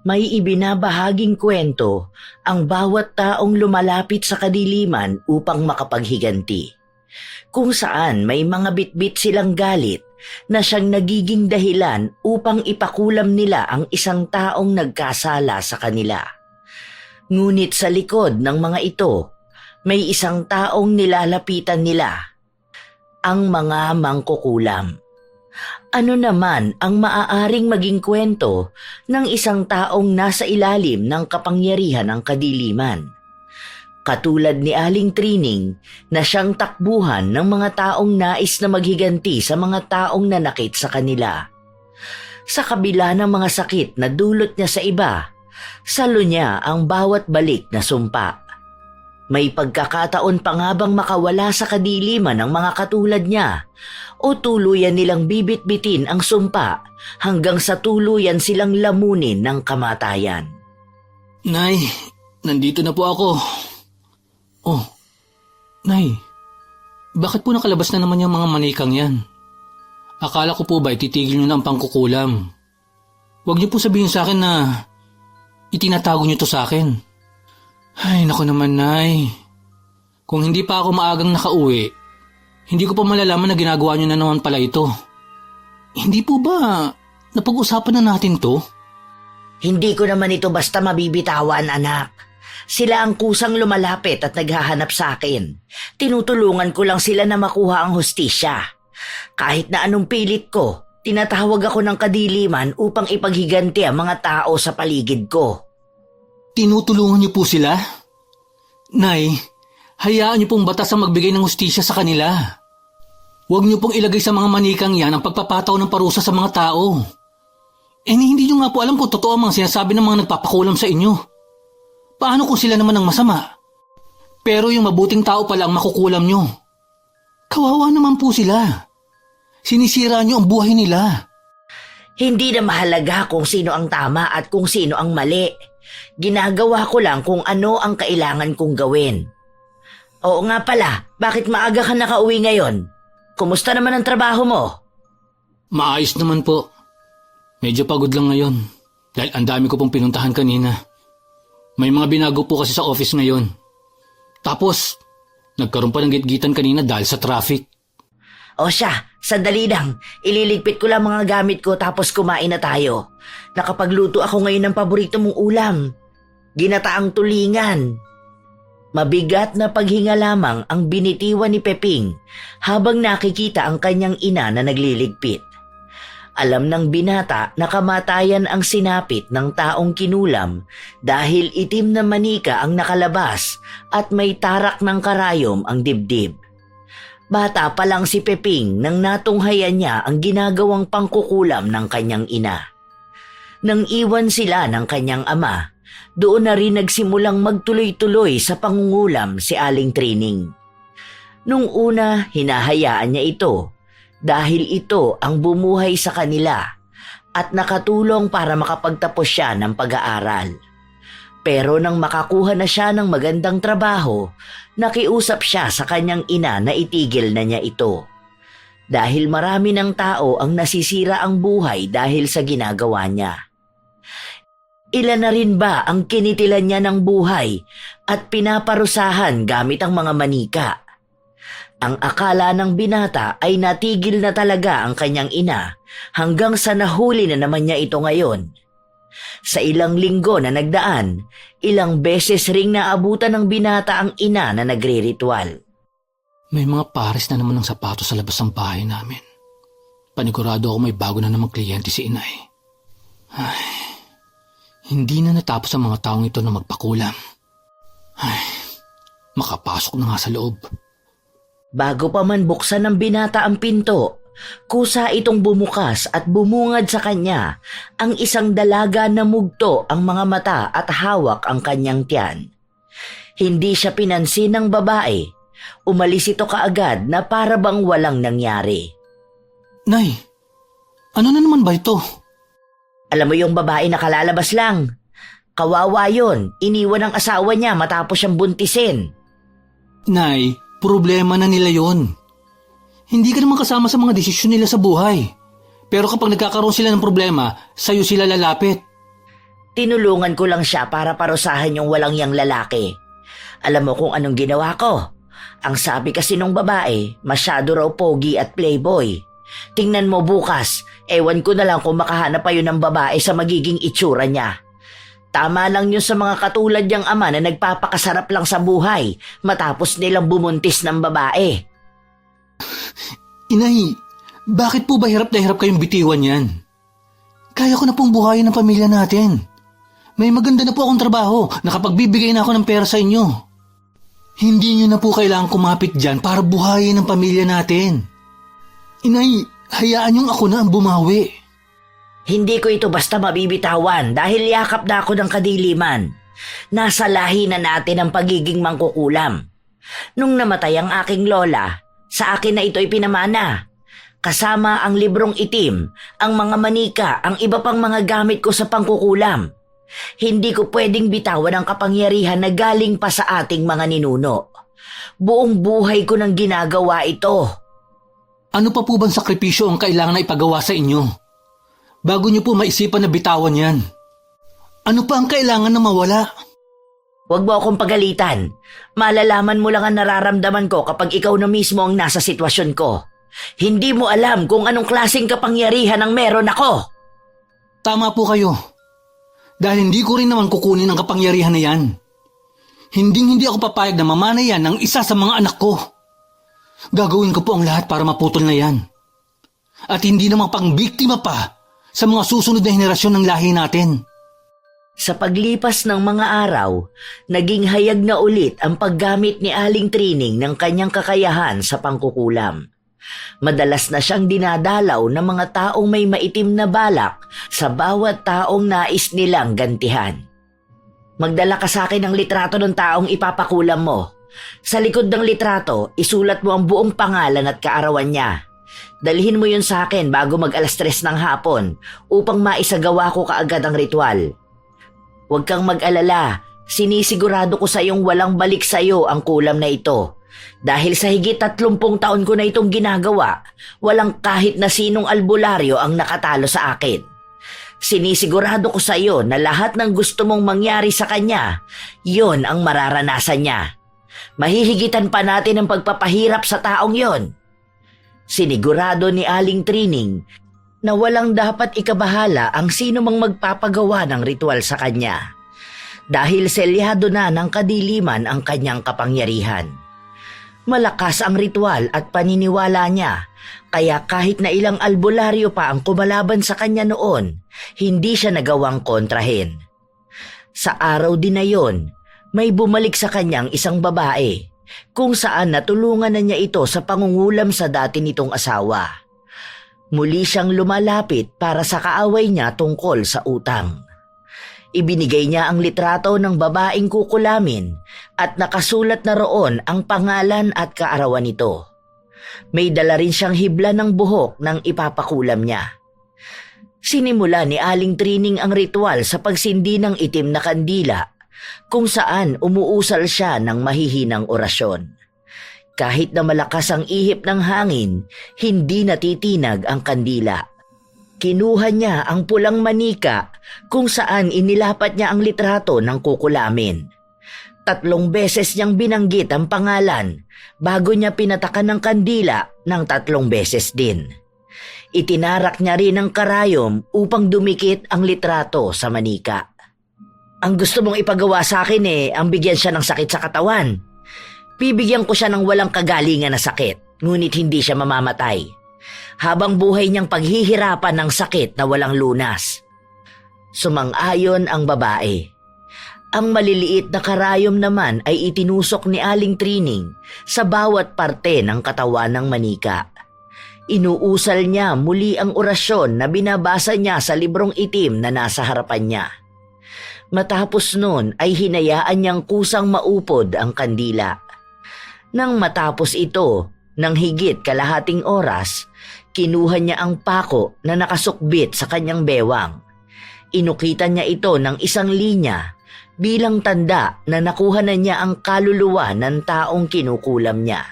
May ibinabahaging kwento ang bawat taong lumalapit sa kadiliman upang makapaghiganti, kung saan may mga bitbit silang galit na siyang nagiging dahilan upang ipakulam nila ang isang taong nagkasala sa kanila. Ngunit sa likod ng mga ito, may isang taong nilalapitan nila, ang mga mangkukulam. Ano naman ang maaaring maging kwento ng isang taong nasa ilalim ng kapangyarihan ng kadiliman? Katulad ni Aling Trining na siyang takbuhan ng mga taong nais na maghiganti sa mga taong nanakit sa kanila. Sa kabila ng mga sakit na dulot niya sa iba, salo niya ang bawat balik na sumpa. May pagkakataon pa nga bang makawala sa kadiliman ng mga katulad niya o tuluyan nilang bibit-bitin ang sumpa hanggang sa tuluyan silang lamunin ng kamatayan? Nay, nandito na po ako. Oh, Nay, bakit po nakalabas na naman yung mga manikang yan? Akala ko po ba ititigil nyo na ang pangkukulam? Huwag niyo po sabihin sa akin na itinatago niyo to sa akin. Ay, naku naman, Nay. Kung hindi pa ako maagang nakauwi, hindi ko pa malalaman na ginagawa niyo na naman pala ito. Hindi po ba napag-usapan na natin to? Hindi ko naman ito basta mabibitawan, anak. Sila ang kusang lumalapit at naghahanap sa akin. Tinutulungan ko lang sila na makuha ang hustisya. Kahit na anong pilit ko, tinatawag ako ng kadiliman upang ipaghiganti ang mga tao sa paligid ko. Tinutulungan niyo po sila? Nay, hayaan niyo pong batas ang magbigay ng hustisya sa kanila. Huwag niyo pong ilagay sa mga manikang yan ang pagpapataw ng parusa sa mga tao. Hindi niyo nga po alam kung totoo ang mga sinasabi ng mga nagpapakulam sa inyo. Paano kung sila naman ang masama? Pero yung mabuting tao pala ang makukulam niyo. Kawawa naman po sila. Sinisira niyo ang buhay nila. Hindi na mahalaga kung sino ang tama at kung sino ang mali. Ginagawa ko lang kung ano ang kailangan kong gawin. Oo nga pala, bakit maaga ka nakauwi ngayon? Kumusta naman ang trabaho mo? Maayos naman po. Medyo pagod lang ngayon dahil ang dami ko pong pinuntahan kanina. May mga binago po kasi sa office ngayon. Tapos, nagkaroon pa ng gitgitan kanina dahil sa traffic. O siya, sandali lang. Ililigpit ko lang mga gamit ko tapos kumain na tayo. Nakapagluto ako ngayon ng paborito mong ulam. Ginataang tulingan. Mabigat na paghinga lamang ang binitiwan ni Peping habang nakikita ang kanyang ina na nagliligpit. Alam ng binata na kamatayan ang sinapit ng taong kinulam dahil itim na manika ang nakalabas at may tarak ng karayom ang dibdib. Bata pa lang si Peping nang natunghayan niya ang ginagawang pangkukulam ng kanyang ina. Nang iwan sila ng kanyang ama, doon na rin nagsimulang magtuloy-tuloy sa pangungulam si Aling Trining. Nung una, hinahayaan niya ito dahil ito ang bumuhay sa kanila at nakatulong para makapagtapos siya ng pag-aaral. Pero nang makakuha na siya ng magandang trabaho, nakiusap siya sa kanyang ina na itigil na niya ito. Dahil marami ng tao ang nasisira ang buhay dahil sa ginagawa niya. Ilan na rin ba ang kinitilan niya ng buhay at pinaparusahan gamit ang mga manika? Ang akala ng binata ay natigil na talaga ang kanyang ina hanggang sa nahuli na naman niya ito ngayon. Sa ilang linggo na nagdaan, ilang beses ring naabutan ng binata ang ina na nagre-ritual. May mga pares na naman ng sapatos sa labas ng bahay namin. Panigurado ako may bago na namang kliyente si inay. Ay, hindi na natapos ang mga taong ito na magpakulam. Ay, makapasok na nga sa loob. Bago pa man buksan ng binata ang pinto, kusa itong bumukas at bumungad sa kanya ang isang dalaga na mugto ang mga mata at hawak ang kanyang tiyan. Hindi siya pinansin ng babae. Umalis ito kaagad na para bang walang nangyari. Nay, ano na naman ba ito? Alam mo yung babae na kalalabas lang. Kawawa yun, iniwan ang asawa niya matapos siyang buntisin. Nay, problema na nila yon. Hindi ka naman kasama sa mga desisyon nila sa buhay. Pero kapag nagkakaroon sila ng problema, sa'yo sila lalapit. Tinulungan ko lang siya para parusahan yung walang yang lalaki. Alam mo kung anong ginawa ko? Ang sabi kasi nung babae, masyado raw pogi at playboy. Tingnan mo bukas, ewan ko na lang kung makahanap pa yun ng babae sa magiging itsura niya. Tama lang yun sa mga katulad niyang ama na nagpapakasarap lang sa buhay matapos nilang bumuntis ng babae. Inay, bakit po ba hirap na hirap kayong bitiwan yan? Kaya ko na pong buhayin ang pamilya natin. May maganda na po akong trabaho, nakapagbibigay na ako ng pera sa inyo. Hindi nyo na po kailangang kumapit dyan para buhayin ang pamilya natin. Inay, hayaan yung ako na ang bumawi. Hindi ko ito basta mabibitawan dahil yakap na ako ng kadiliman. Nasa lahi na natin ang pagiging mangkukulam. Nung namatay ang aking lola, sa akin na ito ipinamana. Kasama ang librong itim, ang mga manika, ang iba pang mga gamit ko sa pangkukulam. Hindi ko pwedeng bitawan ang kapangyarihan na galing pa sa ating mga ninuno. Buong buhay ko nang ginagawa ito. Ano pa po bang sakripisyo ang kailangan na ipagawa sa inyo? Bago nyo po maisipan na bitawan yan. Ano pa ang kailangan na mawala? Huwag mo akong pagalitan. Malalaman mo lang ang nararamdaman ko kapag ikaw na mismo ang nasa sitwasyon ko. Hindi mo alam kung anong klaseng kapangyarihan ang meron ako. Tama po kayo. Dahil hindi ko rin naman kukunin ang kapangyarihan na yan. Hindi ako papayag na mamana yan ng isa sa mga anak ko. Gagawin ko po ang lahat para maputol na yan. At hindi naman pang biktima pa sa mga susunod na henerasyon ng lahi natin. Sa paglipas ng mga araw, naging hayag na ulit ang paggamit ni Aling Trining ng kanyang kakayahan sa pangkukulam. Madalas na siyang dinadalaw ng mga taong may maitim na balak sa bawat taong nais nilang gantihan. Magdala ka sa akin ng litrato ng taong ipapakulam mo. Sa likod ng litrato, isulat mo ang buong pangalan at kaarawan niya. Dalhin mo yun sa akin bago mag-alas 3 ng hapon upang maisagawa ko kaagad ang ritual. Huwag kang mag-alala, sinisigurado ko sa iyong walang balik sa iyo ang kulam na ito. Dahil sa higit 30 taon ko na itong ginagawa, walang kahit na sinong albularyo ang nakatalo sa akin. Sinisigurado ko sa iyo na lahat ng gusto mong mangyari sa kanya, yon ang mararanasan niya. Mahihigitan pa natin ang pagpapahirap sa taong yon. Sinigurado ni Aling Trining na walang dapat ikabahala ang sino mang magpapagawa ng ritual sa kanya. Dahil selyado na ng kadiliman ang kanyang kapangyarihan. Malakas ang ritual at paniniwala niya, kaya kahit na ilang albularyo pa ang kumalaban sa kanya noon, hindi siya nagawang kontrahin. Sa araw din na yon, may bumalik sa kanyang isang babae, kung saan natulungan na niya ito sa pangungulam sa dati nitong asawa. Muli siyang lumalapit para sa kaaway niya tungkol sa utang. Ibinigay niya ang litrato ng babaeng kukulamin at nakasulat na roon ang pangalan at kaarawan nito. May dala rin siyang hibla ng buhok ng ipapakulam niya. Sinimula ni Aling Trining ang ritual sa pagsindi ng itim na kandila kung saan umuusal siya ng mahihinang orasyon. Kahit na malakas ang ihip ng hangin, hindi natitinag ang kandila. Kinuha niya ang pulang manika kung saan inilapat niya ang litrato ng kukulamin. 3 beses niyang binanggit ang pangalan bago niya pinatakan ng kandila ng 3 beses din. Itinarak niya rin ang karayom upang dumikit ang litrato sa manika. Ang gusto mong ipagawa sa akin ang bigyan siya ng sakit sa katawan. Bibigyan ko siya ng walang kagalingan na sakit, ngunit hindi siya mamamatay. Habang buhay niyang paghihirapan ng sakit na walang lunas. Sumang-ayon ang babae. Ang maliliit na karayom naman ay itinusok ni Aling Trining sa bawat parte ng katawan ng manika. Inuusal niya muli ang orasyon na binabasa niya sa librong itim na nasa harapan niya. Matapos nun ay hinayaan niyang kusang maupod ang kandila. Nang matapos ito, ng higit kalahating oras, kinuha niya ang pako na nakasukbit sa kanyang bewang. Inukitan niya ito ng isang linya bilang tanda na nakuha na niya ang kaluluwa ng taong kinukulam niya.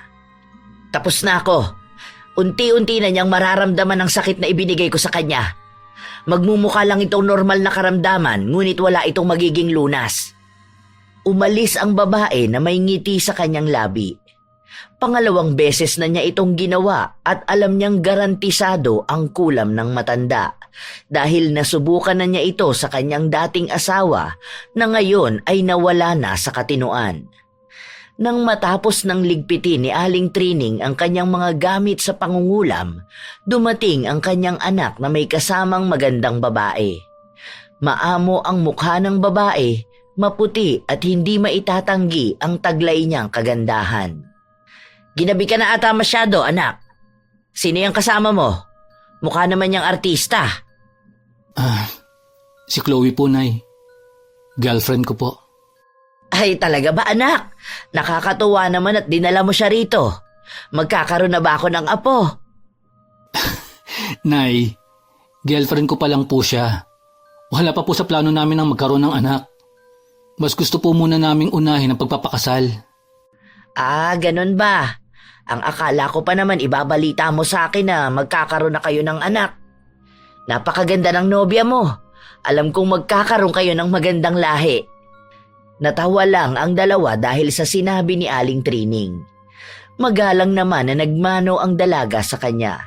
Tapos na ako. Unti-unti na niyang mararamdaman ang sakit na ibinigay ko sa kanya. Magmumukha lang itong normal na karamdaman, ngunit wala itong magiging lunas. Umalis ang babae na may ngiti sa kanyang labi. Pangalawang beses na niya itong ginawa at alam niyang garantisado ang kulam ng matanda dahil nasubukan na niya ito sa kanyang dating asawa na ngayon ay nawala na sa katinuan. Nang matapos ng ligpitin ni Aling Trining ang kanyang mga gamit sa pangungulam, dumating ang kanyang anak na may kasamang magandang babae. Maamo ang mukha ng babae, maputi at hindi maitatanggi ang taglay niyang kagandahan. Ginabi ka na ata masyado, anak. Sino yung kasama mo? Mukha naman niyang artista. Si Chloe po, Nay. Girlfriend ko po. Ay, talaga ba, anak? Nakakatuwa naman at dinala mo siya rito. Magkakaroon na ba ako ng apo? Nay, girlfriend ko pa lang po siya. Wala pa po sa plano namin ang magkaroon ng anak. Mas gusto po muna naming unahin ang pagpapakasal. Ganun ba? Ang akala ko pa naman ibabalita mo sa akin na magkakaroon na kayo ng anak. Napakaganda ng nobya mo. Alam kong magkakaroon kayo ng magandang lahi. Natawa lang ang dalawa dahil sa sinabi ni Aling Trining. Magalang naman na nagmano ang dalaga sa kanya.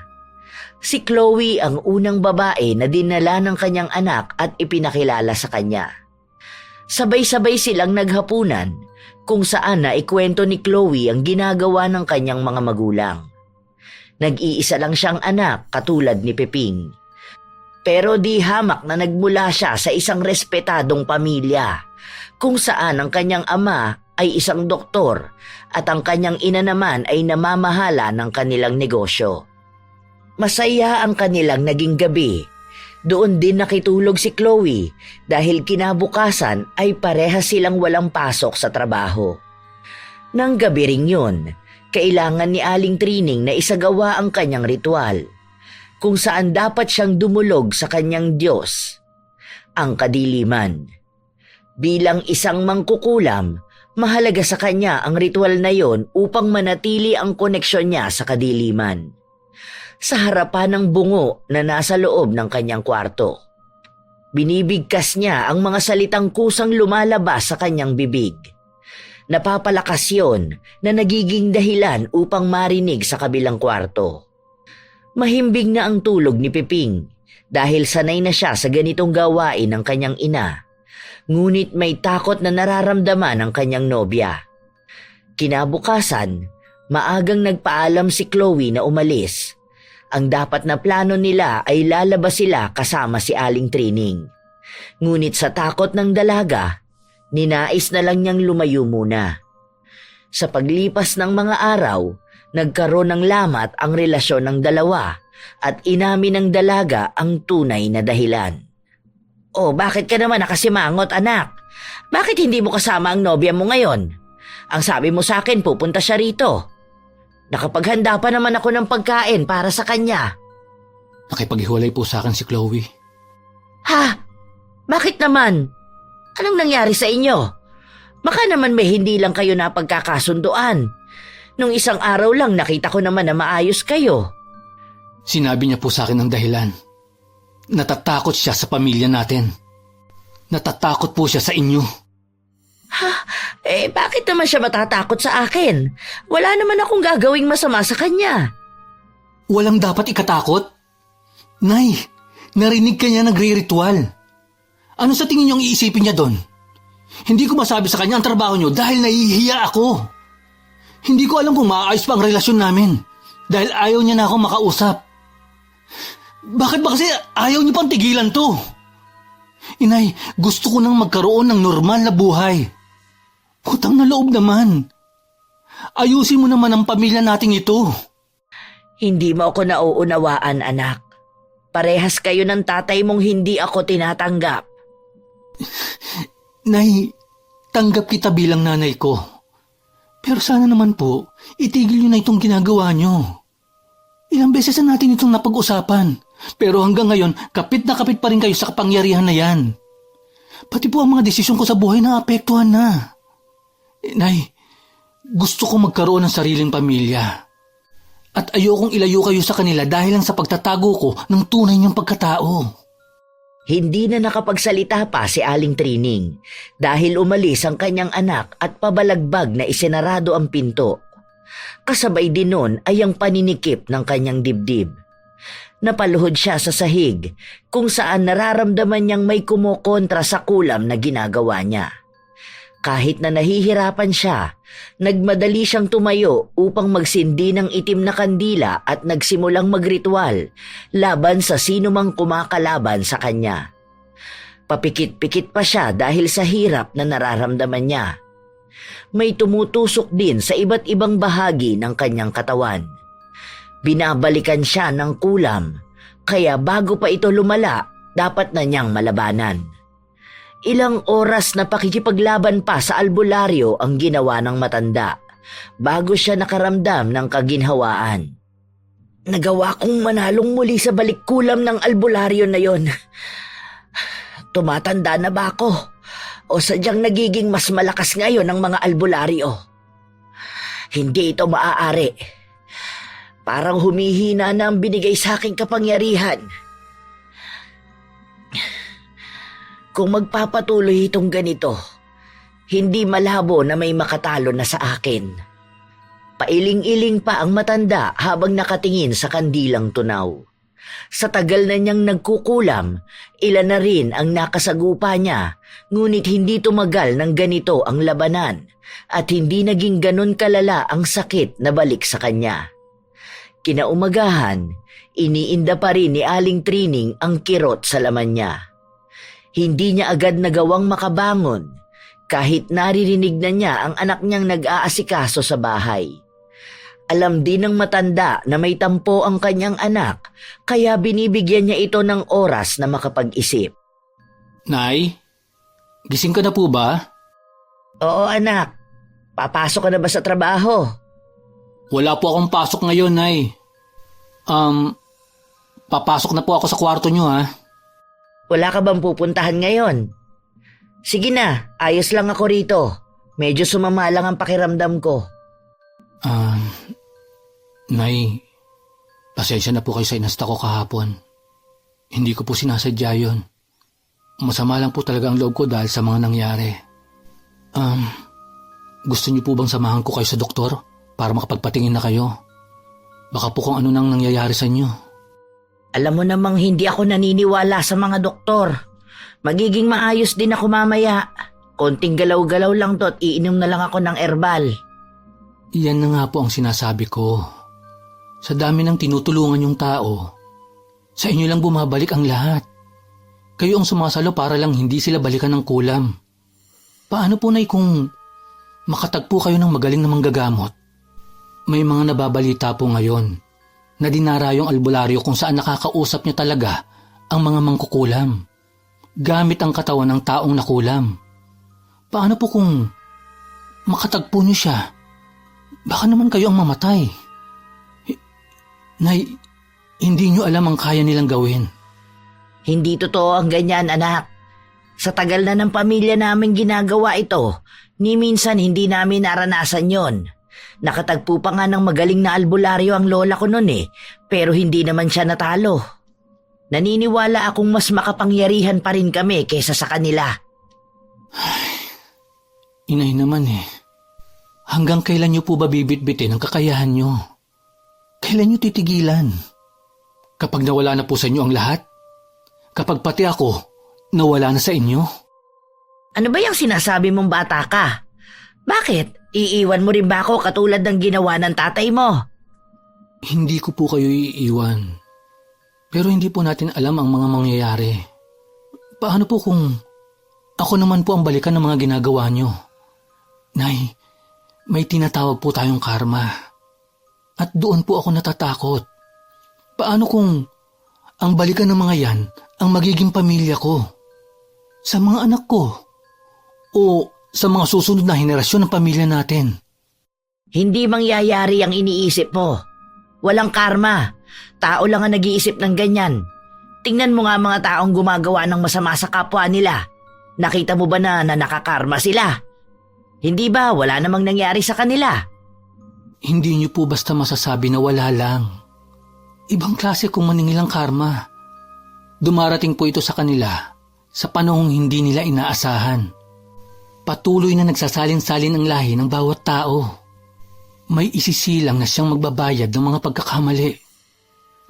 Si Chloe ang unang babae na dinala ng kanyang anak at ipinakilala sa kanya. Sabay-sabay silang naghapunan kung saan na ikwento ni Chloe ang ginagawa ng kanyang mga magulang. Nag-iisa lang siyang anak katulad ni Peping. Pero di hamak na nagmula siya sa isang respetadong pamilya kung saan ang kanyang ama ay isang doktor at ang kanyang ina naman ay namamahala ng kanilang negosyo. Masaya ang kanilang naging gabi. Doon din nakitulog si Chloe dahil kinabukasan ay parehas silang walang pasok sa trabaho. Nang gabi ring yun, kailangan ni Aling Trining na isagawa ang kanyang ritual, kung saan dapat siyang dumulog sa kanyang Diyos, ang kadiliman. Bilang isang mangkukulam, mahalaga sa kanya ang ritual na yon upang manatili ang koneksyon niya sa kadiliman. Sa harapan ng bungo na nasa loob ng kanyang kwarto, binibigkas niya ang mga salitang kusang lumalabas sa kanyang bibig. Napapalakas yon na nagiging dahilan upang marinig sa kabilang kwarto. Mahimbing na ang tulog ni Peping dahil sanay na siya sa ganitong gawain ng kanyang ina. Ngunit may takot na nararamdaman ang kanyang nobya. Kinabukasan, maagang nagpaalam si Chloe na umalis. Ang dapat na plano nila ay lalabas sila kasama si Aling Trining. Ngunit sa takot ng dalaga, ninais na lang niyang lumayo muna. Sa paglipas ng mga araw, nagkaroon ng lamat ang relasyon ng dalawa at inamin ng dalaga ang tunay na dahilan. Oh, bakit ka naman nakasimangot, anak? Bakit hindi mo kasama ang nobya mo ngayon? Ang sabi mo sa akin, pupunta siya rito. Nakapaghanda pa naman ako ng pagkain para sa kanya. Nakipaghiwalay po sa akin si Chloe. Ha? Bakit naman? Anong nangyari sa inyo? Baka naman may hindi lang kayo napagkakasunduan. Nung isang araw lang nakita ko naman na maayos kayo. Sinabi niya po sa akin ang dahilan. Natatakot siya sa pamilya natin. Natatakot po siya sa inyo. Ha? Bakit naman siya matatakot sa akin? Wala naman akong gagawing masama sa kanya. Walang dapat ikatakot? Nay, narinig ka niya nagre-ritual. Ano sa tingin niyo ang iisipin niya doon? Hindi ko masabi sa kanya ang trabaho niyo dahil nahihiya ako. Hindi ko alam kung maaayos pa ang relasyon namin dahil ayaw niya na akong makausap. Bakit ba kasi ayaw niyo pang tigilan to? Inay, gusto ko nang magkaroon ng normal na buhay. Utang na loob naman. Ayusin mo naman ang pamilya nating ito. Hindi mo ako nauunawaan, anak. Parehas kayo ng tatay mong hindi ako tinatanggap. Nay, tanggap kita bilang nanay ko. Pero sana naman po, itigil niyo na itong ginagawa niyo. Ilang beses na natin itong napag-usapan. Pero hanggang ngayon, kapit na kapit pa rin kayo sa kapangyarihan na yan. Pati po ang mga desisyon ko sa buhay na apektuhan na. Nay, gusto ko magkaroon ng sariling pamilya. At ayokong ilayo kayo sa kanila dahil lang sa pagtatago ko ng tunay niyong pagkatao. Hindi na nakapagsalita pa si Aling Trining dahil umalis ang kanyang anak at pabalagbag na isinarado ang pinto. Kasabay din nun ay ang paninikip ng kanyang dibdib. Napaluhod siya sa sahig kung saan nararamdaman niyang may kumokontra sa kulam na ginagawa niya. Kahit na nahihirapan siya, nagmadali siyang tumayo upang magsindi ng itim na kandila at nagsimulang magritual laban sa sino mang kumakalaban sa kanya. Papikit-pikit pa siya dahil sa hirap na nararamdaman niya. May tumutusok din sa iba't ibang bahagi ng kanyang katawan. Binabalikan siya ng kulam, kaya bago pa ito lumala, dapat na niyang malabanan. Ilang oras na pakikipaglaban pa sa albularyo ang ginawa ng matanda bago siya nakaramdam ng kaginhawaan. Nagawa kong manalong muli sa balikkulam ng albularyo na yon. Tumatanda na ba ako o sadyang nagiging mas malakas ngayon ang mga albularyo? Hindi ito maaari. Parang humihina na ang binigay sa aking kapangyarihan. Kung magpapatuloy itong ganito, hindi malabo na may makatalo na sa akin. Pailing-iling pa ang matanda habang nakatingin sa kandilang tunaw. Sa tagal na niyang nagkukulam, ilan na rin ang nakasagupa niya, ngunit hindi tumagal ng ganito ang labanan at hindi naging ganon kalala ang sakit na balik sa kanya. Kinaumagahan, iniinda pa rin ni Aling Trining ang kirot sa laman niya. Hindi niya agad nagawang makabangon kahit naririnig na niya ang anak niyang nag-aasikaso sa bahay. Alam din ng matanda na may tampo ang kanyang anak kaya binibigyan niya ito ng oras na makapag-isip. Nay, gising ka na po ba? Oo anak, papasok ka na ba sa trabaho? Wala po akong pasok ngayon, Nay. Papasok na po ako sa kwarto niyo, ha? Wala ka bang pupuntahan ngayon? Sige na, ayos lang ako rito. Medyo sumama lang ang pakiramdam ko. Nay, pasensya na po kayo sa inasta ko kahapon. Hindi ko po sinasadya yun. Masama lang po talaga ang loob ko dahil sa mga nangyari. Gusto niyo po bang samahan ko kayo sa doktor para makapagpatingin na kayo? Baka po kung ano nang nangyayari sa inyo. Alam mo namang hindi ako naniniwala sa mga doktor. Magiging maayos din ako mamaya. Konting galaw-galaw lang to at iinom na lang ako ng herbal. Iyan na nga po ang sinasabi ko. Sa dami ng tinutulungan yung tao, sa inyo lang bumabalik ang lahat. Kayo ang sumasalo para lang hindi sila balikan ng kulam. Paano po, Nay, kung makatagpo kayo ng magaling na manggagamot? May mga nababalita po ngayon na dinarayong albularyo kung saan nakakausap niya talaga ang mga mangkukulam gamit ang katawan ng taong nakulam. Paano po kung makatagpo niyo siya? Baka naman kayo ang mamatay. Nay, hindi niyo alam ang kaya nilang gawin. Hindi totoo ang ganyan, anak. Sa tagal na ng pamilya namin ginagawa ito, ni minsan hindi namin naranasan yon. Nakatagpo pa nga ng magaling na albularyo ang lola ko noon pero hindi naman siya natalo. Naniniwala akong mas makapangyarihan pa rin kami kaysa sa kanila. Inay naman Hanggang kailan niyo po ba bibit-bitin ang kakayahan niyo? Kailan niyo titigilan? Kapag nawala na po sa inyo ang lahat? Kapag pati ako, nawala na sa inyo? Ano ba yung sinasabi mong bata ka? Bakit? Iiwan mo rin ba ako katulad ng ginawa ng tatay mo? Hindi ko po kayo iiwan. Pero hindi po natin alam ang mga mangyayari. Paano po kung ako naman po ang balikan ng mga ginagawa niyo? Nay, may tinatawag po tayong karma. At doon po ako natatakot. Paano kung ang balikan ng mga yan ang magiging pamilya ko? Sa mga anak ko? O sa mga susunod na henerasyon ng pamilya natin? Hindi mangyayari ang iniisip mo. Walang karma. Tao lang ang nag-iisip ng ganyan. Tingnan mo nga mga taong gumagawa ng masama sa kapwa nila. Nakita mo ba na nakakarma sila? Hindi ba wala namang nangyari sa kanila? Hindi niyo po basta masasabi na wala lang. Ibang klase kung maningilang karma. Dumarating po ito sa kanila sa panahong hindi nila inaasahan. Patuloy na nagsasalin-salin ang lahi ng bawat tao. May isisilang na siyang magbabayad ng mga pagkakamali.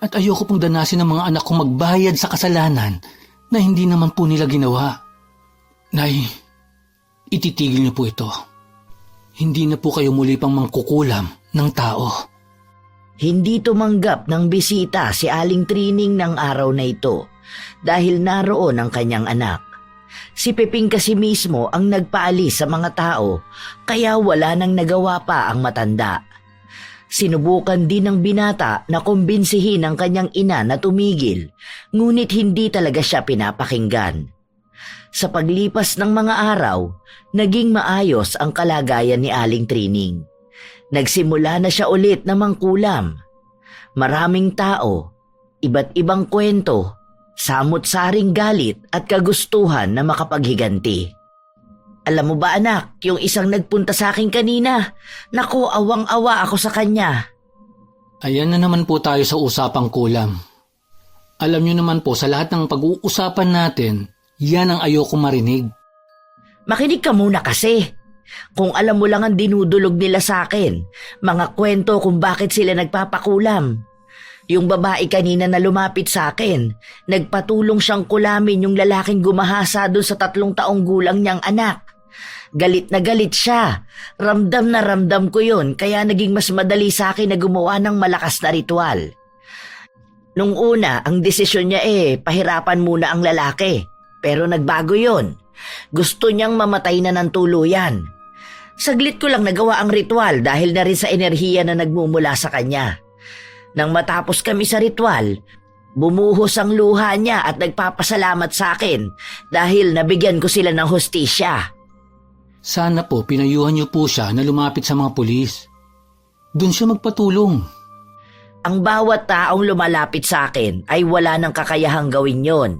At ayoko pong danasin ng mga anak kong magbayad sa kasalanan na hindi naman po nila ginawa. Nay, ititigil niyo po ito. Hindi na po kayo muli pang mangkukulam ng tao. Hindi tumanggap ng bisita si Aling Trining ng araw na ito dahil naroon ang kanyang anak. Si Peping kasi mismo ang nagpaalis sa mga tao kaya wala nang nagawa pa ang matanda. Sinubukan din ng binata na kumbinsihin ang kanyang ina na tumigil, ngunit hindi talaga siya pinapakinggan. Sa paglipas ng mga araw, naging maayos ang kalagayan ni Aling Trining. Nagsimula na siya ulit na mangkulam. Maraming tao, iba't ibang kwento, samot-saring galit at kagustuhan na makapaghiganti. Alam mo ba anak, yung isang nagpunta sa akin kanina, naku awang-awa ako sa kanya. Ayan na naman po tayo sa usapang kulam. Alam niyo naman po sa lahat ng pag-uusapan natin, yan ang ayoko marinig. Makinig ka muna kasi. Kung alam mo lang ang dinudulog nila sa akin, mga kwento kung bakit sila nagpapakulam. Yung babae kanina na lumapit sa akin, nagpatulong siyang kulamin yung lalaking gumahasa doon sa 3 taong gulang niyang anak. Galit na galit siya. Ramdam na ramdam ko yun, kaya naging mas madali sa akin na gumawa ng malakas na ritual. Nung una, ang desisyon niya pahirapan muna ang lalaki. Pero nagbago yun. Gusto niyang mamatay na ng tuluyan. Saglit ko lang nagawa ang ritual dahil na rin sa enerhiya na nagmumula sa kanya. Nang matapos kami sa ritual, bumuhos ang luha niya at nagpapasalamat sa akin dahil nabigyan ko sila ng hustisya. Sana po pinayuhan niyo po siya na lumapit sa mga pulis. Doon siya magpatulong. Ang bawat taong lumalapit sa akin ay wala nang kakayahang gawin yon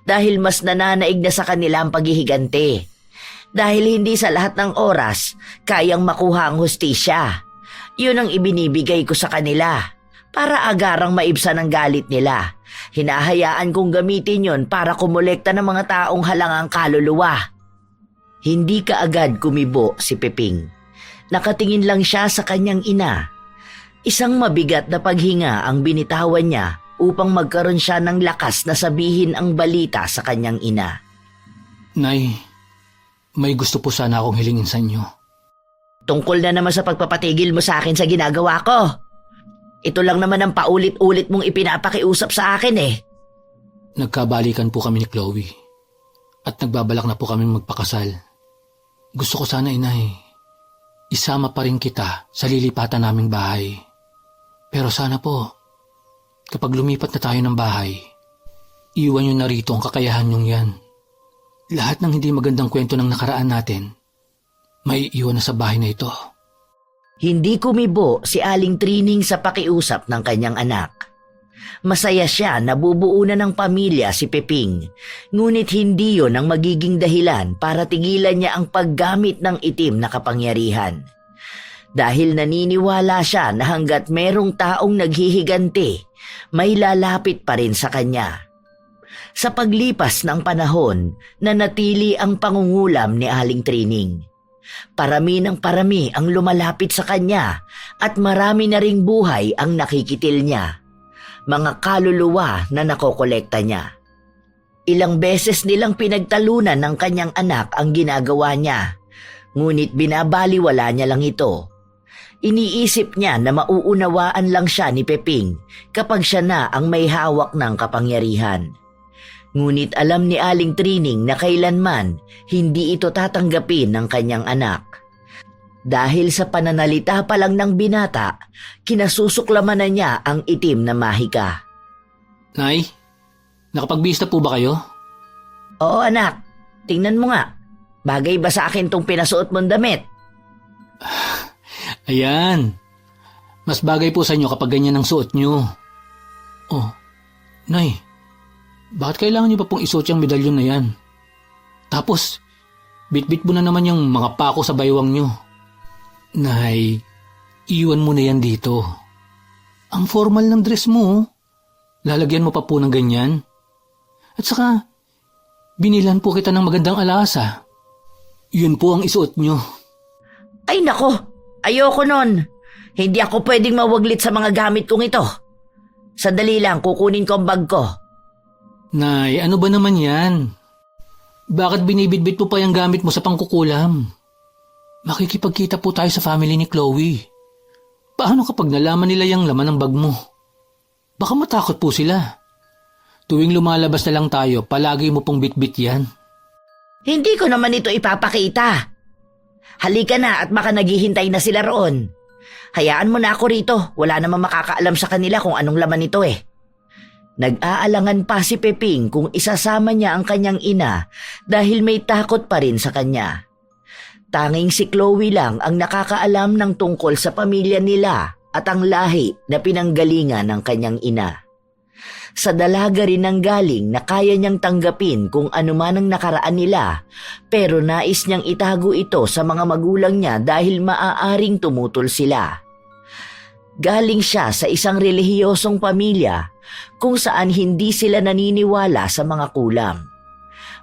dahil mas nananaig na sa kanila ang paghihiganti. Dahil hindi sa lahat ng oras kayang makuha ang hustisya. Yun ang ibinibigay ko sa kanila para agarang maibsan ang galit nila. Hinahayaan kong gamitin yon para kumolekta ng mga taong halangang kaluluwa. Hindi kaagad kumibo si Peping. Nakatingin lang siya sa kanyang ina. Isang mabigat na paghinga ang binitawan niya upang magkaroon siya ng lakas na sabihin ang balita sa kanyang ina. Nay, may gusto po sana akong hilingin sa inyo. Tungkol na naman sa pagpapatigil mo sa akin sa ginagawa ko. Ito lang naman ang paulit-ulit mong ipinapakiusap sa akin . Nagkabalikan po kami ni Chloe at nagbabalak na po kami magpakasal. Gusto ko sana, inay, isama pa rin kita sa lilipatan naming bahay. Pero sana po, kapag lumipat na tayo ng bahay, iwan nyo na rito ang kakayahan nyong yan. Lahat ng hindi magandang kwento ng nakaraan natin, may iwan na sa bahay na ito. Hindi kumibo si Aling Trining sa pakiusap ng kanyang anak. Masaya siya na bubuo na ng pamilya si Peping, ngunit hindi yon ang magiging dahilan para tigilan niya ang paggamit ng itim na kapangyarihan. Dahil naniniwala siya na hanggat merong taong naghihiganti, may lalapit pa rin sa kanya. Sa paglipas ng panahon, nanatili ang pangungulam ni Aling Trining. Parami ng parami ang lumalapit sa kanya at marami na ring buhay ang nakikitil niya. Mga kaluluwa na nakokolekta niya. Ilang beses nilang pinagtalunan ng kanyang anak ang ginagawa niya, ngunit binabaliwala niya lang ito. Iniisip niya na mauunawaan lang siya ni Peping kapag siya na ang may hawak ng kapangyarihan. Ngunit alam ni Aling Trining na kailanman hindi ito tatanggapin ng kanyang anak. Dahil sa pananalita pa lang ng binata, kinasusuklaman na niya ang itim na mahika. Nay, nakapagbihis na po ba kayo? Oo anak, tingnan mo nga. Bagay ba sa akin tong pinasuot mong damit? Ayan, mas bagay po sa inyo kapag ganyan ang suot nyo. Oh, Nay, bakit kailangan niyo pa pong isuot yung medalyon na yan? Tapos, bit-bit mo na naman yung mga pako sa baywang nyo. Nay, iwan mo na yan dito. Ang formal ng dress mo, lalagyan mo pa po ng ganyan. At saka, binilan po kita ng magandang alasa. Yun po ang isuot nyo. Ay nako, ayoko nun. Hindi ako pwedeng mawaglit sa mga gamit kong ito. Sandali lang, kukunin ko ang bag ko. Nay, ano ba naman yan? Bakit binibitbit mo pa yung gamit mo sa pangkukulam? Makikipagkita po tayo sa family ni Chloe. Paano kapag nalaman nila yung laman ng bag mo? Baka matakot po sila. Tuwing lumalabas na lang tayo, palagi mo pong bitbit yan. Hindi ko naman ito ipapakita. Halika na at baka naghihintay na sila roon. Hayaan mo na ako rito. Wala namang makakaalam sa kanila kung anong laman ito eh. Nag-aalangan pa si Peping kung isasama niya ang kanyang ina dahil may takot pa rin sa kanya. Tanging si Chloe lang ang nakakaalam ng tungkol sa pamilya nila at ang lahi na pinanggalingan ng kanyang ina. Sa dalaga rin ang galing na kaya niyang tanggapin kung ano man ang nakaraan nila, pero nais niyang itago ito sa mga magulang niya dahil maaaring tumutol sila. Galing siya sa isang relihiyosong pamilya kung saan hindi sila naniniwala sa mga kulam.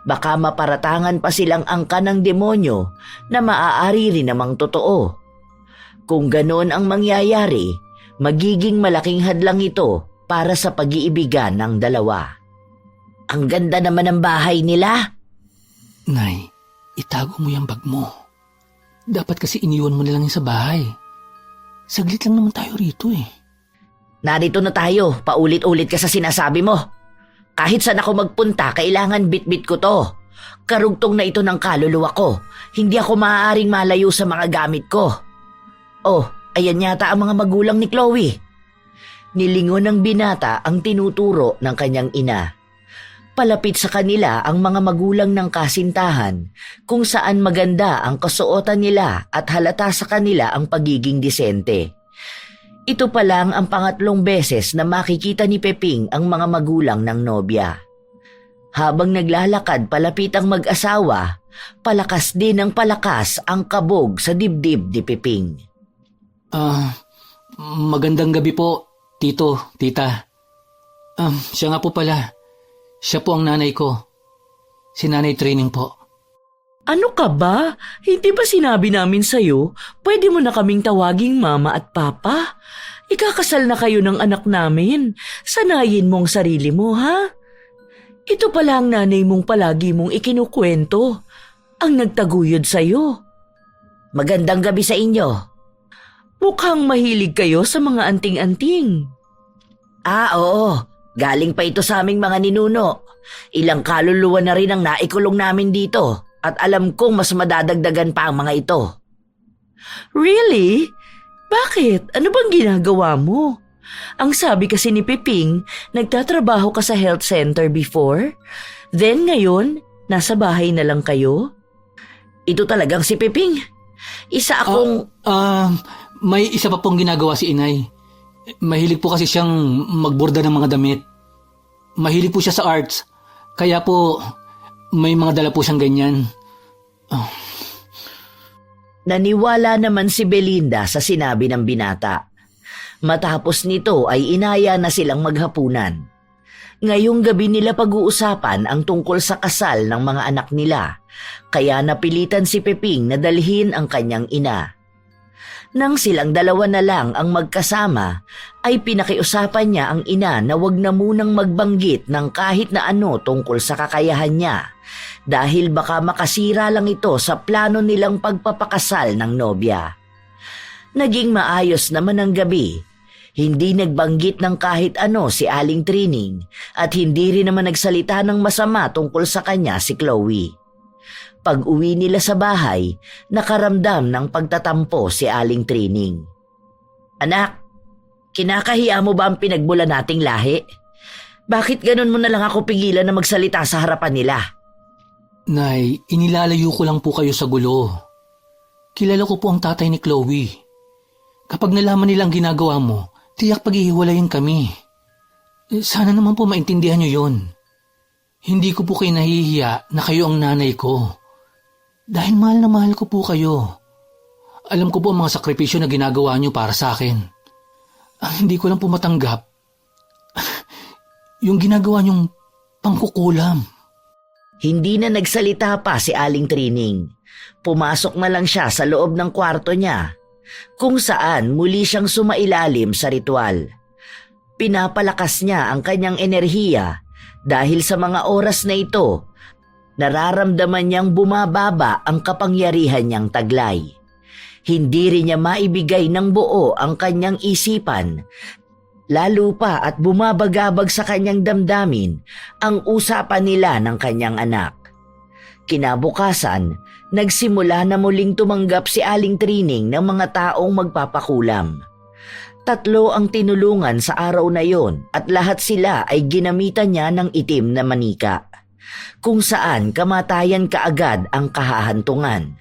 Baka maparatangan pa silang angka ng demonyo na maaari rin namang totoo. Kung ganon ang mangyayari, magiging malaking hadlang ito para sa pag-iibigan ng dalawa. Ang ganda naman ng bahay nila. Nay, itago mo yung bag mo. Dapat kasi iniwan mo na lang yung sa bahay. Saglit lang naman tayo rito eh. Narito na tayo, paulit-ulit ka sa sinasabi mo. Kahit saan ako magpunta, kailangan bit-bit ko to. Karugtong na ito ng kaluluwa ko. Hindi ako maaaring malayo sa mga gamit ko. Oh, ayan yata ang mga magulang ni Chloe. Nilingon ng binata ang tinuturo ng kanyang ina. Palapit sa kanila ang mga magulang ng kasintahan kung saan maganda ang kasuotan nila at halata sa kanila ang pagiging disente. Ito pa lang ang pangatlong beses na makikita ni Peping ang mga magulang ng nobya. Habang naglalakad palapit ang mag-asawa, palakas din ng palakas ang kabog sa dibdib ni Peping. Magandang gabi po, tito, tita. Siya nga po pala. Siya po ang nanay ko. Si Nanay Training po. Ano ka ba? Hindi ba sinabi namin sa'yo, pwede mo na kaming tawaging mama at papa? Ikakasal na kayo ng anak namin. Sanayin mo ang sarili mo, ha? Ito pala ang nanay mong palagi mong ikinukwento. Ang nagtaguyod sa'yo. Magandang gabi sa inyo. Mukhang mahilig kayo sa mga anting-anting. Oo. Galing pa ito sa aming mga ninuno. Ilang kaluluwa na rin ang naikulong namin dito at alam kong mas madadagdagan pa ang mga ito. Really? Bakit? Ano bang ginagawa mo? Ang sabi kasi ni Peping, nagtatrabaho ka sa health center before? Then ngayon, nasa bahay na lang kayo? Ito talagang si Peping. Isa akong... May isa pa pong ginagawa si inay. Mahilig po kasi siyang magborda ng mga damit. Mahilig po siya sa arts. Kaya po, may mga dala po siyang ganyan. Naniwala naman si Belinda sa sinabi ng binata. Matapos nito ay inaya na silang maghapunan. Ngayong gabi nila pag-uusapan ang tungkol sa kasal ng mga anak nila, kaya napilitan si Peping na dalhin ang kanyang ina. Nang silang dalawa na lang ang magkasama, ay pinakiusapan niya ang ina na wag na munang magbanggit ng kahit na ano tungkol sa kakayahan niya dahil baka makasira lang ito sa plano nilang pagpapakasal ng nobya. Naging maayos naman ang gabi. Hindi nagbanggit ng kahit ano si Aling Trining at hindi rin naman nagsalita ng masama tungkol sa kanya si Chloe. Pag-uwi nila sa bahay, nakaramdam ng pagtatampo si Aling Trining. Anak, kinakahiya mo ba ang pinagbula nating lahi? Bakit ganun mo na lang ako pigilan na magsalita sa harapan nila? Nay, inilalayo ko lang po kayo sa gulo. Kilala ko po ang tatay ni Chloe. Kapag nalaman nilang ginagawa mo, tiyak paghihiwalayin kami. Sana naman po maintindihan niyo yon. Hindi ko po kayo nahihiya na kayo ang nanay ko. Dahil mahal na mahal ko po kayo. Alam ko po ang mga sakripisyo na ginagawa niyo para sa akin. Ang hindi ko lang po matanggap, yung ginagawa niyong ang kukulam. Hindi na nagsalita pa si Aling Trining. Pumasok na lang siya sa loob ng kwarto niya, kung saan muli siyang sumailalim sa ritual. Pinapalakas niya ang kanyang enerhiya dahil sa mga oras na ito, nararamdaman niyang bumababa ang kapangyarihan niyang taglay. Hindi rin niya maibigay ng buo ang kanyang isipan, lalo pa at bumabagabag sa kanyang damdamin ang usapan nila ng kanyang anak. Kinabukasan, nagsimula na muling tumanggap si Aling Trining ng mga taong magpapakulam. 3 ang tinulungan sa araw na yon at lahat sila ay ginamitan niya ng itim na manika, kung saan kamatayan kaagad ang kahahantungan.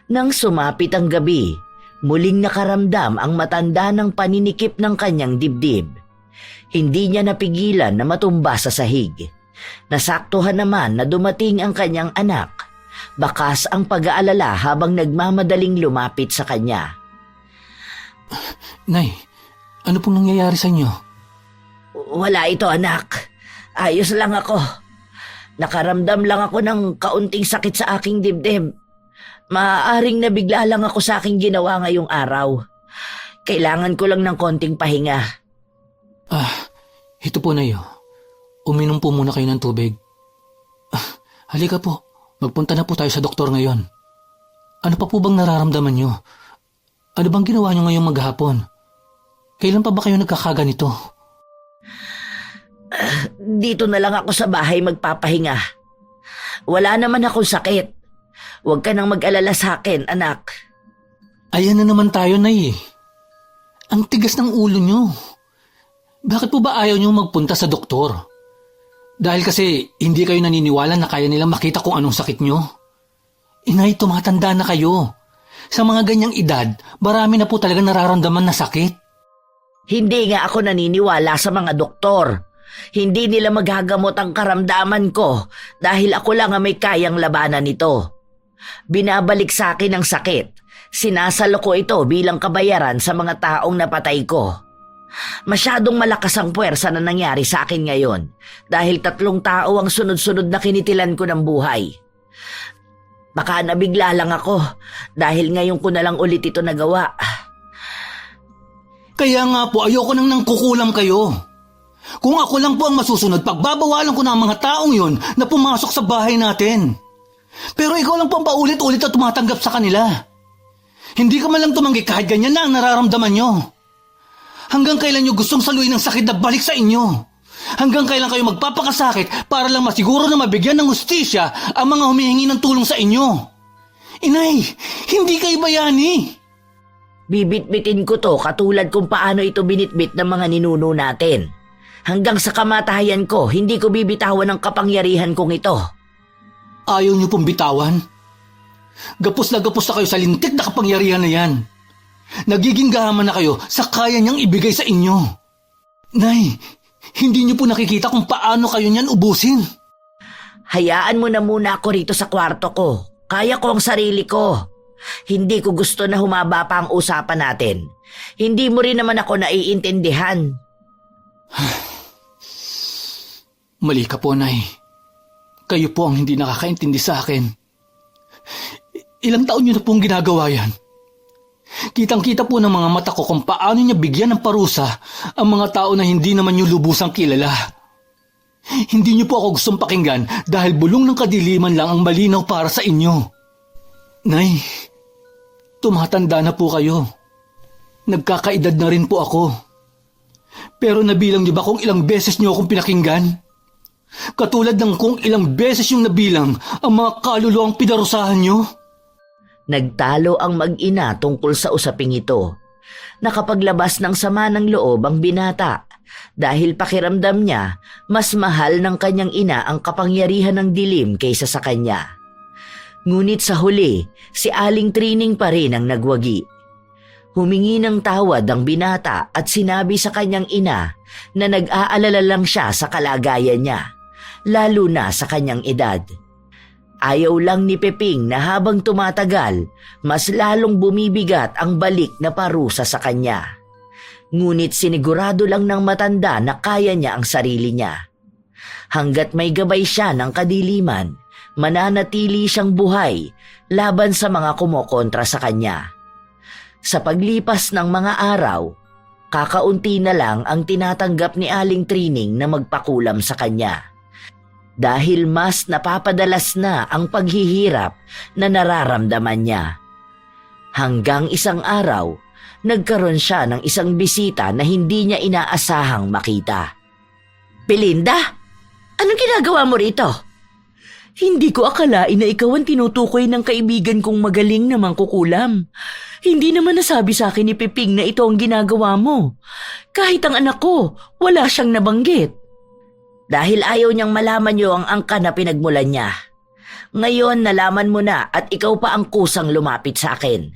Nang sumapit ang gabi, muling nakaramdam ang matanda ng paninikip ng kanyang dibdib. Hindi niya napigilan na matumba sa sahig. Nasaktuhan naman na dumating ang kanyang anak. Bakas ang pag-aalala habang nagmamadaling lumapit sa kanya. Nay, ano pong nangyayari sa inyo? Wala ito, anak. Ayos lang ako. Nakaramdam lang ako ng kaunting sakit sa aking dibdib. Maaaring nabigla lang ako sa aking ginawa ngayong araw. Kailangan ko lang ng konting pahinga. Ito po, Nay. Uminom po muna kayo ng tubig. Halika po, magpunta na po tayo sa doktor ngayon. Ano pa po bang nararamdaman nyo? Ano bang ginawa nyo ngayong maghapon? Kailan pa ba kayo nagkakaganito? Dito na lang ako sa bahay magpapahinga. Wala naman akong sakit. Huwag ka nang mag-alala sa akin, anak. Ayan na naman tayo, Nay. Ang tigas ng ulo nyo. Bakit po ba ayaw nyo magpunta sa doktor? Dahil kasi hindi kayo naniniwala na kaya nilang makita kung anong sakit nyo? Inay, tumatanda na kayo. Sa mga ganyang edad, marami na po talaga nararamdaman na sakit. Hindi nga ako naniniwala sa mga doktor. Hindi nila magagamot ang karamdaman ko dahil ako lang ang may kayang labanan nito. Binabalik sa akin ang sakit. Sinasalo ko ito bilang kabayaran sa mga taong napatay ko. Masyadong malakas ang puwersa na nangyari sa akin ngayon dahil 3 tao ang sunod-sunod na kinitilan ko ng buhay. Baka nabigla lang ako dahil ngayon ko na lang ulit ito nagawa. Kaya nga po, ayoko nang nangkukulam kayo. Kung ako lang po ang masusunod, pagbabawalan ko na ang mga taong yon na pumasok sa bahay natin. Pero ikaw lang po ang paulit-ulit na tumatanggap sa kanila. Hindi ka man lang tumanggi kahit ganyan na ang nararamdaman nyo. Hanggang kailan nyo gustong saluin ng sakit na balik sa inyo? Hanggang kailan kayo magpapakasakit para lang masiguro na mabigyan ng hustisya ang mga humihingi ng tulong sa inyo? Inay, hindi kayo bayani. Bibit-bitin ko to katulad kung paano ito binitbit ng mga ninuno natin. Hanggang sa kamatayan ko, hindi ko bibitawan ang kapangyarihan kong ito. Ayaw niyo pong bitawan? Gapos na kayo sa lintik na kapangyarihan na yan. Nagiging gahaman na kayo sa kaya niyang ibigay sa inyo. Nay, hindi niyo po nakikita kung paano kayo niyan ubusin. Hayaan mo na muna ako rito sa kwarto ko. Kaya ko ang sarili ko. Hindi ko gusto na humaba pa ang usapan natin. Hindi mo rin naman ako naiintindihan. Mali ka po, Nay. Kayo po ang hindi nakakaintindi sa akin. Ilang taon niyo na pong ginagawa yan. Kitang-kita po ng mga mata ko kung paano niya bigyan ng parusa ang mga tao na hindi naman niyo lubusang kilala. Hindi niyo po ako gustong pakinggan dahil bulong ng kadiliman lang ang malinaw para sa inyo. Nay, tumatanda na po kayo. Nagkakaedad na rin po ako. Pero nabilang niyo ba kung ilang beses niyo akong pinakinggan? Katulad ng kung ilang beses yung nabilang ang mga kaluluwang pinarusahan niyo? Nagtalo ang mag-ina tungkol sa usaping ito. Nakapaglabas ng sama ng loob ang binata dahil pakiramdam niya mas mahal ng kanyang ina ang kapangyarihan ng dilim kaysa sa kanya. Ngunit sa huli, si Aling Trining pa rin ang nagwagi. Humingi ng tawad ang binata at sinabi sa kanyang ina na nag-aalala lang siya sa kalagayan niya, lalo na sa kanyang edad. Ayaw lang ni Peping na habang tumatagal, mas lalong bumibigat ang balik na parusa sa kanya. Ngunit sinigurado lang ng matanda na kaya niya ang sarili niya. Hanggat may gabay siya ng kadiliman, mananatili siyang buhay laban sa mga kumokontra sa kanya. Sa paglipas ng mga araw, kakaunti na lang ang tinatanggap ni Aling Trining na magpakulam sa kanya. Dahil mas napapadalas na ang paghihirap na nararamdaman niya. Hanggang isang araw, nagkaroon siya ng isang bisita na hindi niya inaasahang makita. Belinda, anong ginagawa mo rito? Hindi ko akalain na ikaw ang tinutukoy ng kaibigan kong magaling na mangkukulam. Hindi naman nasabi sa akin ni Piping na ito ang ginagawa mo. Kahit ang anak ko, wala siyang nabanggit. Dahil ayaw niyang malaman niyo ang angka na pinagmulan niya. Ngayon nalaman mo na at ikaw pa ang kusang lumapit sa akin.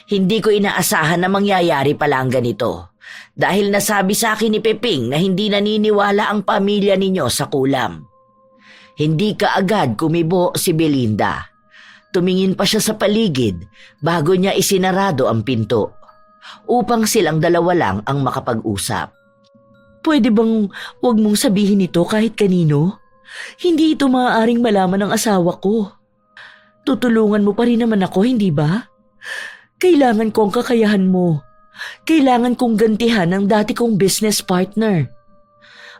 Hindi ko inaasahan na mangyayari pala ang ganito. Dahil nasabi sa akin ni Peping na hindi naniniwala ang pamilya ninyo sa kulam. Hindi kaagad kumibo si Belinda. Tumingin pa siya sa paligid bago niya isinarado ang pinto. Upang silang dalawa lang ang makapag-usap. Pwede bang wag mong sabihin ito kahit kanino? Hindi ito maaaring malaman ng asawa ko. Tutulungan mo pa rin naman ako, hindi ba? Kailangan ko ang kakayahan mo. Kailangan kong gantihan ang dati kong business partner.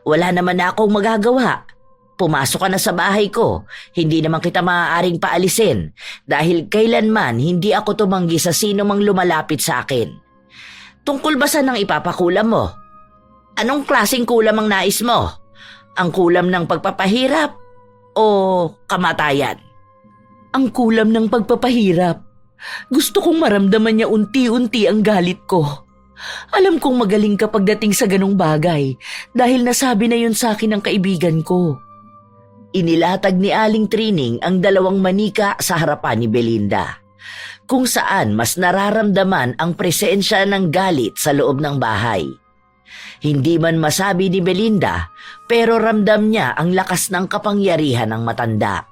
Wala naman na akong magagawa. Pumasok ka na sa bahay ko. Hindi naman kita maaaring paalisin dahil kailanman hindi ako tumanggi sa sino mang lumalapit sa akin. Tungkol ba sa nang ipapakulam mo? Anong klaseng kulam ang nais mo? Ang kulam ng pagpapahirap o kamatayan? Ang kulam ng pagpapahirap. Gusto kong maramdaman niya unti-unti ang galit ko. Alam kong magaling ka pagdating sa ganong bagay dahil nasabi na yun sa akin ng kaibigan ko. Inilatag ni Aling Trining ang dalawang manika sa harapan ni Belinda, kung saan mas nararamdaman ang presensya ng galit sa loob ng bahay. Hindi man masabi ni Belinda, pero ramdam niya ang lakas ng kapangyarihan ng matanda.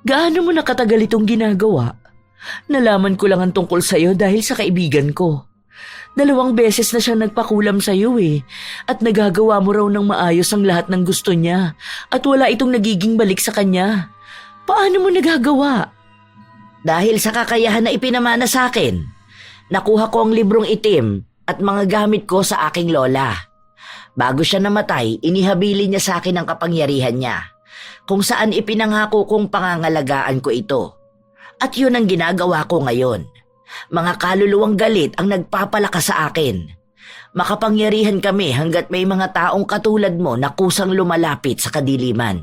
Gaano mo nakatagal itong ginagawa? Nalaman ko lang ang tungkol sa'yo dahil sa kaibigan ko. 2 beses na siya nagpakulam sa'yo at nagagawa mo raw ng maayos ang lahat ng gusto niya at wala itong nagiging balik sa kanya. Paano mo nagagawa? Dahil sa kakayahan na ipinamana sa akin, nakuha ko ang librong itim at mga gamit ko sa aking lola. Bago siya namatay, inihabili niya sa akin ang kapangyarihan niya, kung saan ipinangako kong pangangalagaan ko ito. At yun ang ginagawa ko ngayon. Mga kaluluwang galit ang nagpapalakas sa akin. Makapangyarihan kami hanggat may mga taong katulad mo na kusang lumalapit sa kadiliman.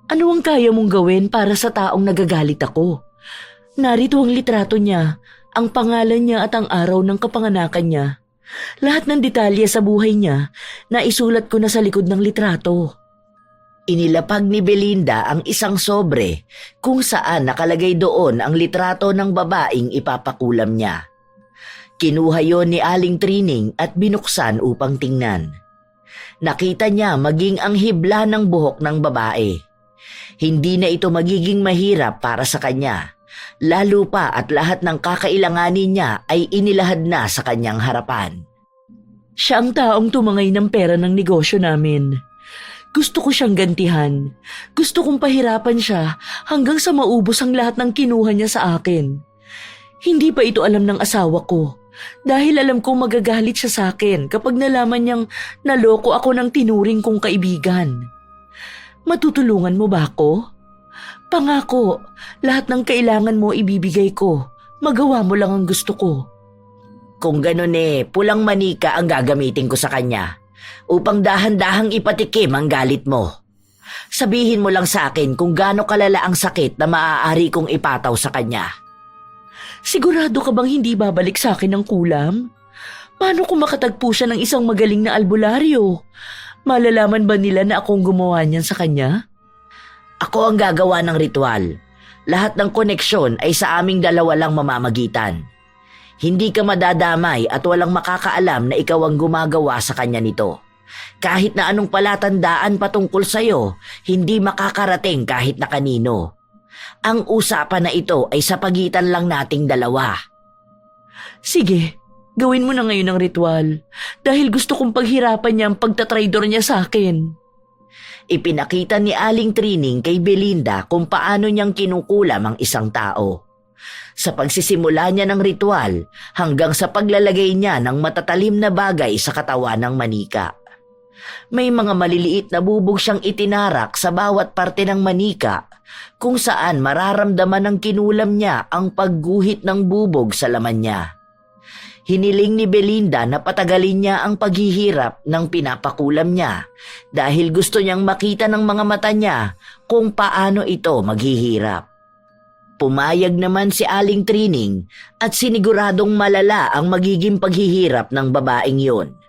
Ano ang kaya mong gawin para sa taong nagagalit ako? Narito ang litrato niya, ang pangalan niya at ang araw ng kapanganakan niya. Lahat ng detalye sa buhay niya, naisulat ko na sa likod ng litrato. Inilapag ni Belinda ang isang sobre kung saan nakalagay doon ang litrato ng babaeng ipapakulam niya. Kinuha yon ni Aling Trining at binuksan upang tingnan. Nakita niya maging ang hibla ng buhok ng babae. Hindi na ito magiging mahirap para sa kanya. Lalo pa at lahat ng kakailanganin niya ay inilahad na sa kanyang harapan. Siya ang taong tumangay ng pera ng negosyo namin. Gusto ko siyang gantihan. Gusto kong pahirapan siya hanggang sa maubos ang lahat ng kinuha niya sa akin. Hindi pa ito alam ng asawa ko dahil alam kong magagalit siya sa akin kapag nalaman niyang naloko ako ng tinuring kong kaibigan. Matutulungan mo ba ako? Pangako, lahat ng kailangan mo ibibigay ko. Magawa mo lang ang gusto ko. Kung ganun pulang manika ang gagamitin ko sa kanya upang dahan-dahang ipatikim ang galit mo. Sabihin mo lang sa akin kung gaano kalala ang sakit na maaari kong ipataw sa kanya. Sigurado ka bang hindi babalik sa akin ng kulam? Paano kung makatagpo siya ng isang magaling na albularyo? Malalaman ba nila na akong gumawa niyan sa kanya? Ako ang gagawa ng ritual. Lahat ng koneksyon ay sa aming dalawa lang mamamagitan. Hindi ka madadamay at walang makakaalam na ikaw ang gumagawa sa kanya nito. Kahit na anong palatandaan patungkol sa'yo, hindi makakarating kahit na kanino. Ang usapan na ito ay sa pagitan lang nating dalawa. Sige, gawin mo na ngayon ang ritual dahil gusto kong paghirapan niya ang pagtatraidor niya sa akin. Ipinakita ni Aling Trining kay Belinda kung paano niyang kinukulam ang isang tao. Sa pagsisimula niya ng ritual hanggang sa paglalagay niya ng matatalim na bagay sa katawan ng manika. May mga maliliit na bubog siyang itinarak sa bawat parte ng manika kung saan mararamdaman ng kinulam niya ang pagguhit ng bubog sa laman niya. Hiniling ni Belinda na patagalin niya ang paghihirap ng pinapakulam niya dahil gusto niyang makita ng mga mata niya kung paano ito maghihirap. Pumayag naman si Aling Trining at siniguradong malala ang magiging paghihirap ng babaeng yon.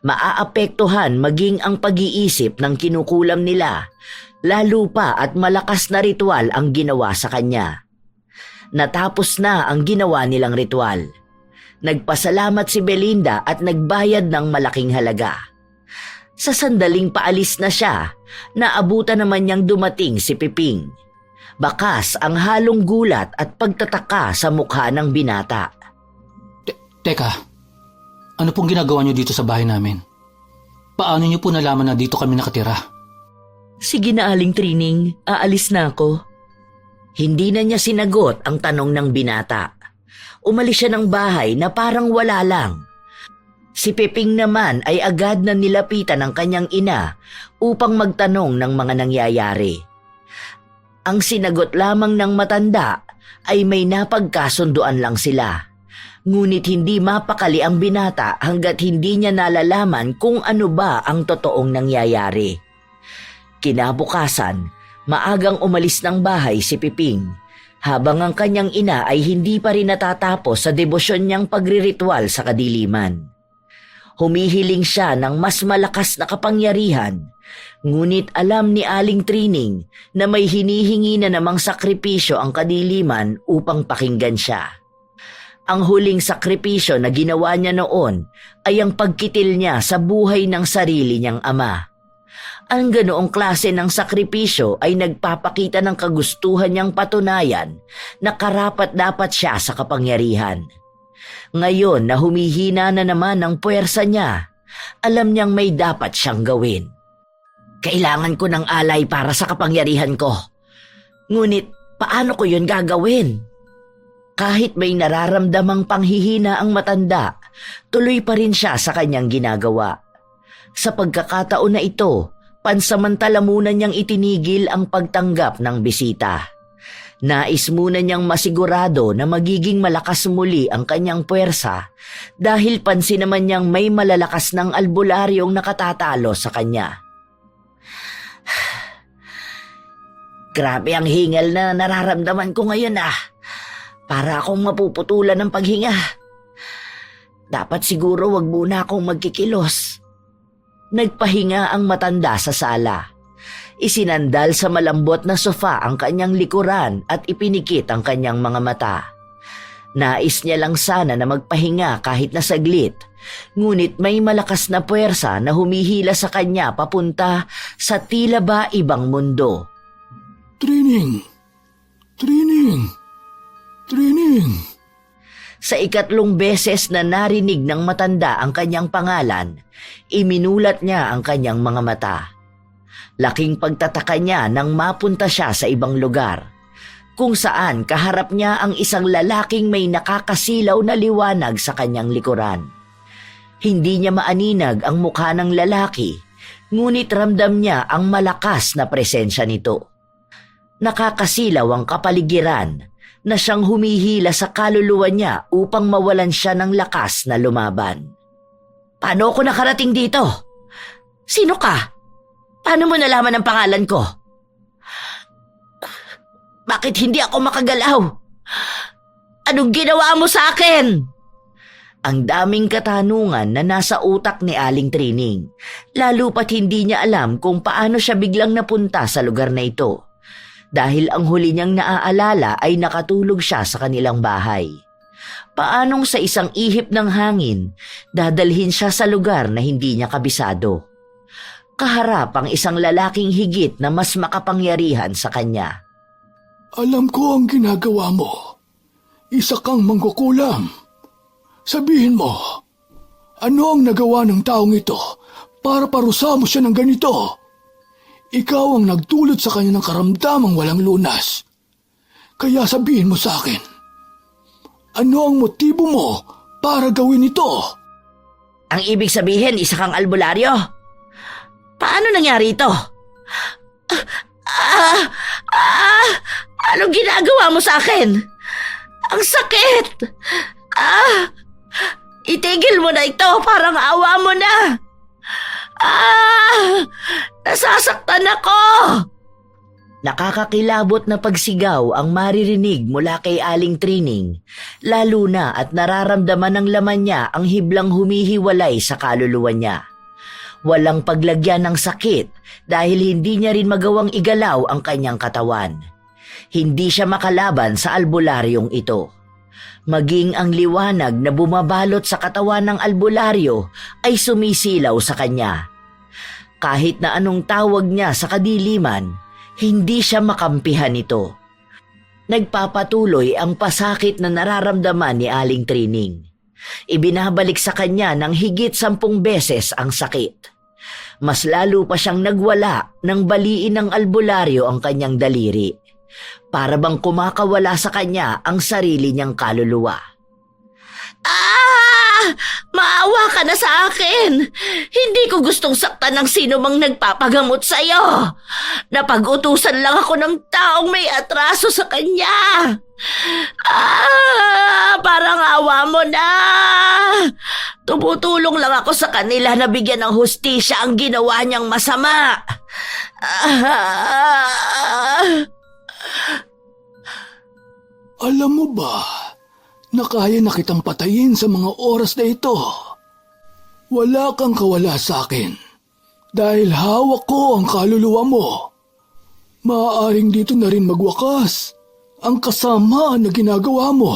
Maaapektuhan maging ang pag-iisip ng kinukulam nila, lalo pa at malakas na ritual ang ginawa sa kanya. Natapos na ang ginawa nilang ritual. Nagpasalamat si Belinda at nagbayad ng malaking halaga. Sa sandaling paalis na siya, naabutan naman niyang dumating si Piping. Bakas ang halong gulat at pagtataka sa mukha ng binata. Teka, ano pong ginagawa niyo dito sa bahay namin? Paano niyo po nalaman na dito kami nakatira? Sige na, Aling Trining, aalis na ako. Hindi na niya sinagot ang tanong ng binata. Umalis siya ng bahay na parang wala lang. Si Peping naman ay agad na nilapitan ng kanyang ina upang magtanong ng mga nangyayari. Ang sinagot lamang ng matanda ay may napagkasunduan lang sila. Ngunit hindi mapakali ang binata hanggat hindi niya nalalaman kung ano ba ang totoong nangyayari. Kinabukasan, maagang umalis ng bahay si Piping, habang ang kanyang ina ay hindi pa rin natatapos sa debosyon niyang pagriritual sa kadiliman. Humihiling siya ng mas malakas na kapangyarihan, ngunit alam ni Aling Trining na may hinihingi na namang sakripisyo ang kadiliman upang pakinggan siya. Ang huling sakripisyo na ginawa niya noon ay ang pagkitil niya sa buhay ng sarili niyang ama. Ang ganoong klase ng sakripisyo ay nagpapakita ng kagustuhan niyang patunayan na karapat-dapat siya sa kapangyarihan. Ngayon na humihina na naman ang puwersa niya, alam niyang may dapat siyang gawin. Kailangan ko ng alay para sa kapangyarihan ko. Ngunit paano ko yun gagawin? Kahit may nararamdamang panghihina ang matanda, tuloy pa rin siya sa kanyang ginagawa. Sa pagkakataon na ito, pansamantala muna niyang itinigil ang pagtanggap ng bisita. Nais muna niyang masigurado na magiging malakas muli ang kanyang puwersa dahil pansin naman niyang may malalakas ng albularyong nakatatalo sa kanya. Grabe ang hingal na nararamdaman ko ngayon Para akong mapuputulan ng paghinga. Dapat siguro wag muna akong magkikilos. Nagpahinga ang matanda sa sala. Isinandal sa malambot na sofa ang kanyang likuran at ipinikit ang kanyang mga mata. Nais niya lang sana na magpahinga kahit na saglit, ngunit may malakas na puwersa na humihila sa kanya papunta sa tila ba ibang mundo. Trining! Trining! Trining! Sa ikatlong beses na narinig ng matanda ang kanyang pangalan, iminulat niya ang kanyang mga mata. Laking pagtataka niya nang mapunta siya sa ibang lugar, kung saan kaharap niya ang isang lalaking may nakakasilaw na liwanag sa kanyang likuran. Hindi niya maaninag ang mukha ng lalaki, ngunit ramdam niya ang malakas na presensya nito. Nakakasilaw ang kapaligiran na siyang humihila sa kaluluwa niya upang mawalan siya ng lakas na lumaban. Paano ako nakarating dito? Sino ka? Paano mo nalaman ang pangalan ko? Bakit hindi ako makagalaw? Anong ginawa mo sa akin? Ang daming katanungan na nasa utak ni Aling Trining, lalo pat hindi niya alam kung paano siya biglang napunta sa lugar na ito. Dahil ang huli niyang naaalala ay nakatulog siya sa kanilang bahay. Paanong sa isang ihip ng hangin, dadalhin siya sa lugar na hindi niya kabisado? Kaharap ang isang lalaking higit na mas makapangyarihan sa kanya. Alam ko ang ginagawa mo. Isa kang mangkukulam. Sabihin mo, ano ang nagawa ng taong ito para parusa mo siya ng ganito? ikaw ang nagdulot sa kanya ng karamdamang walang lunas. Kaya sabihin mo sa akin, ano ang motibo mo para gawin ito? Ang ibig sabihin, isa kang albularyo? Paano nangyari ito? Anong ginagawa mo sa akin? Ang sakit! Itigil mo na ito, parang awa mo na! Nasasaktan ako! Nakakakilabot na pagsigaw ang maririnig mula kay Aling Trining, lalo na at nararamdaman ng laman niya ang hiblang humihiwalay sa kaluluwa niya. Walang paglagyan ng sakit dahil hindi niya rin magawang igalaw ang kanyang katawan. Hindi siya makalaban sa albularyong ito. Maging ang liwanag na bumabalot sa katawan ng albularyo ay sumisilaw sa kanya. Kahit na anong tawag niya sa kadiliman, hindi siya makampihan ito. Nagpapatuloy ang pasakit na nararamdaman ni Aling Trining. Ibinabalik sa kanya ng higit 10 beses ang sakit. Mas lalo pa siyang nagwala nang baliin ng albularyo ang kanyang daliri. Para bang kumakawala sa kanya ang sarili niyang kaluluwa. Maawa ka na sa akin! Hindi ko gustong saktan ng sino mang nagpapagamot sa'yo. Napag-utusan lang ako ng taong may atraso sa kanya. Parang awa mo na! Tumutulong lang ako sa kanila na bigyan ng hustisya ang ginawa niyang masama. Alam mo ba na kaya na kitang patayin sa mga oras na ito? Wala kang kawala sa akin dahil hawak ko ang kaluluwa mo. Maaaring dito na rin magwakas ang kasamaan na ginagawa mo.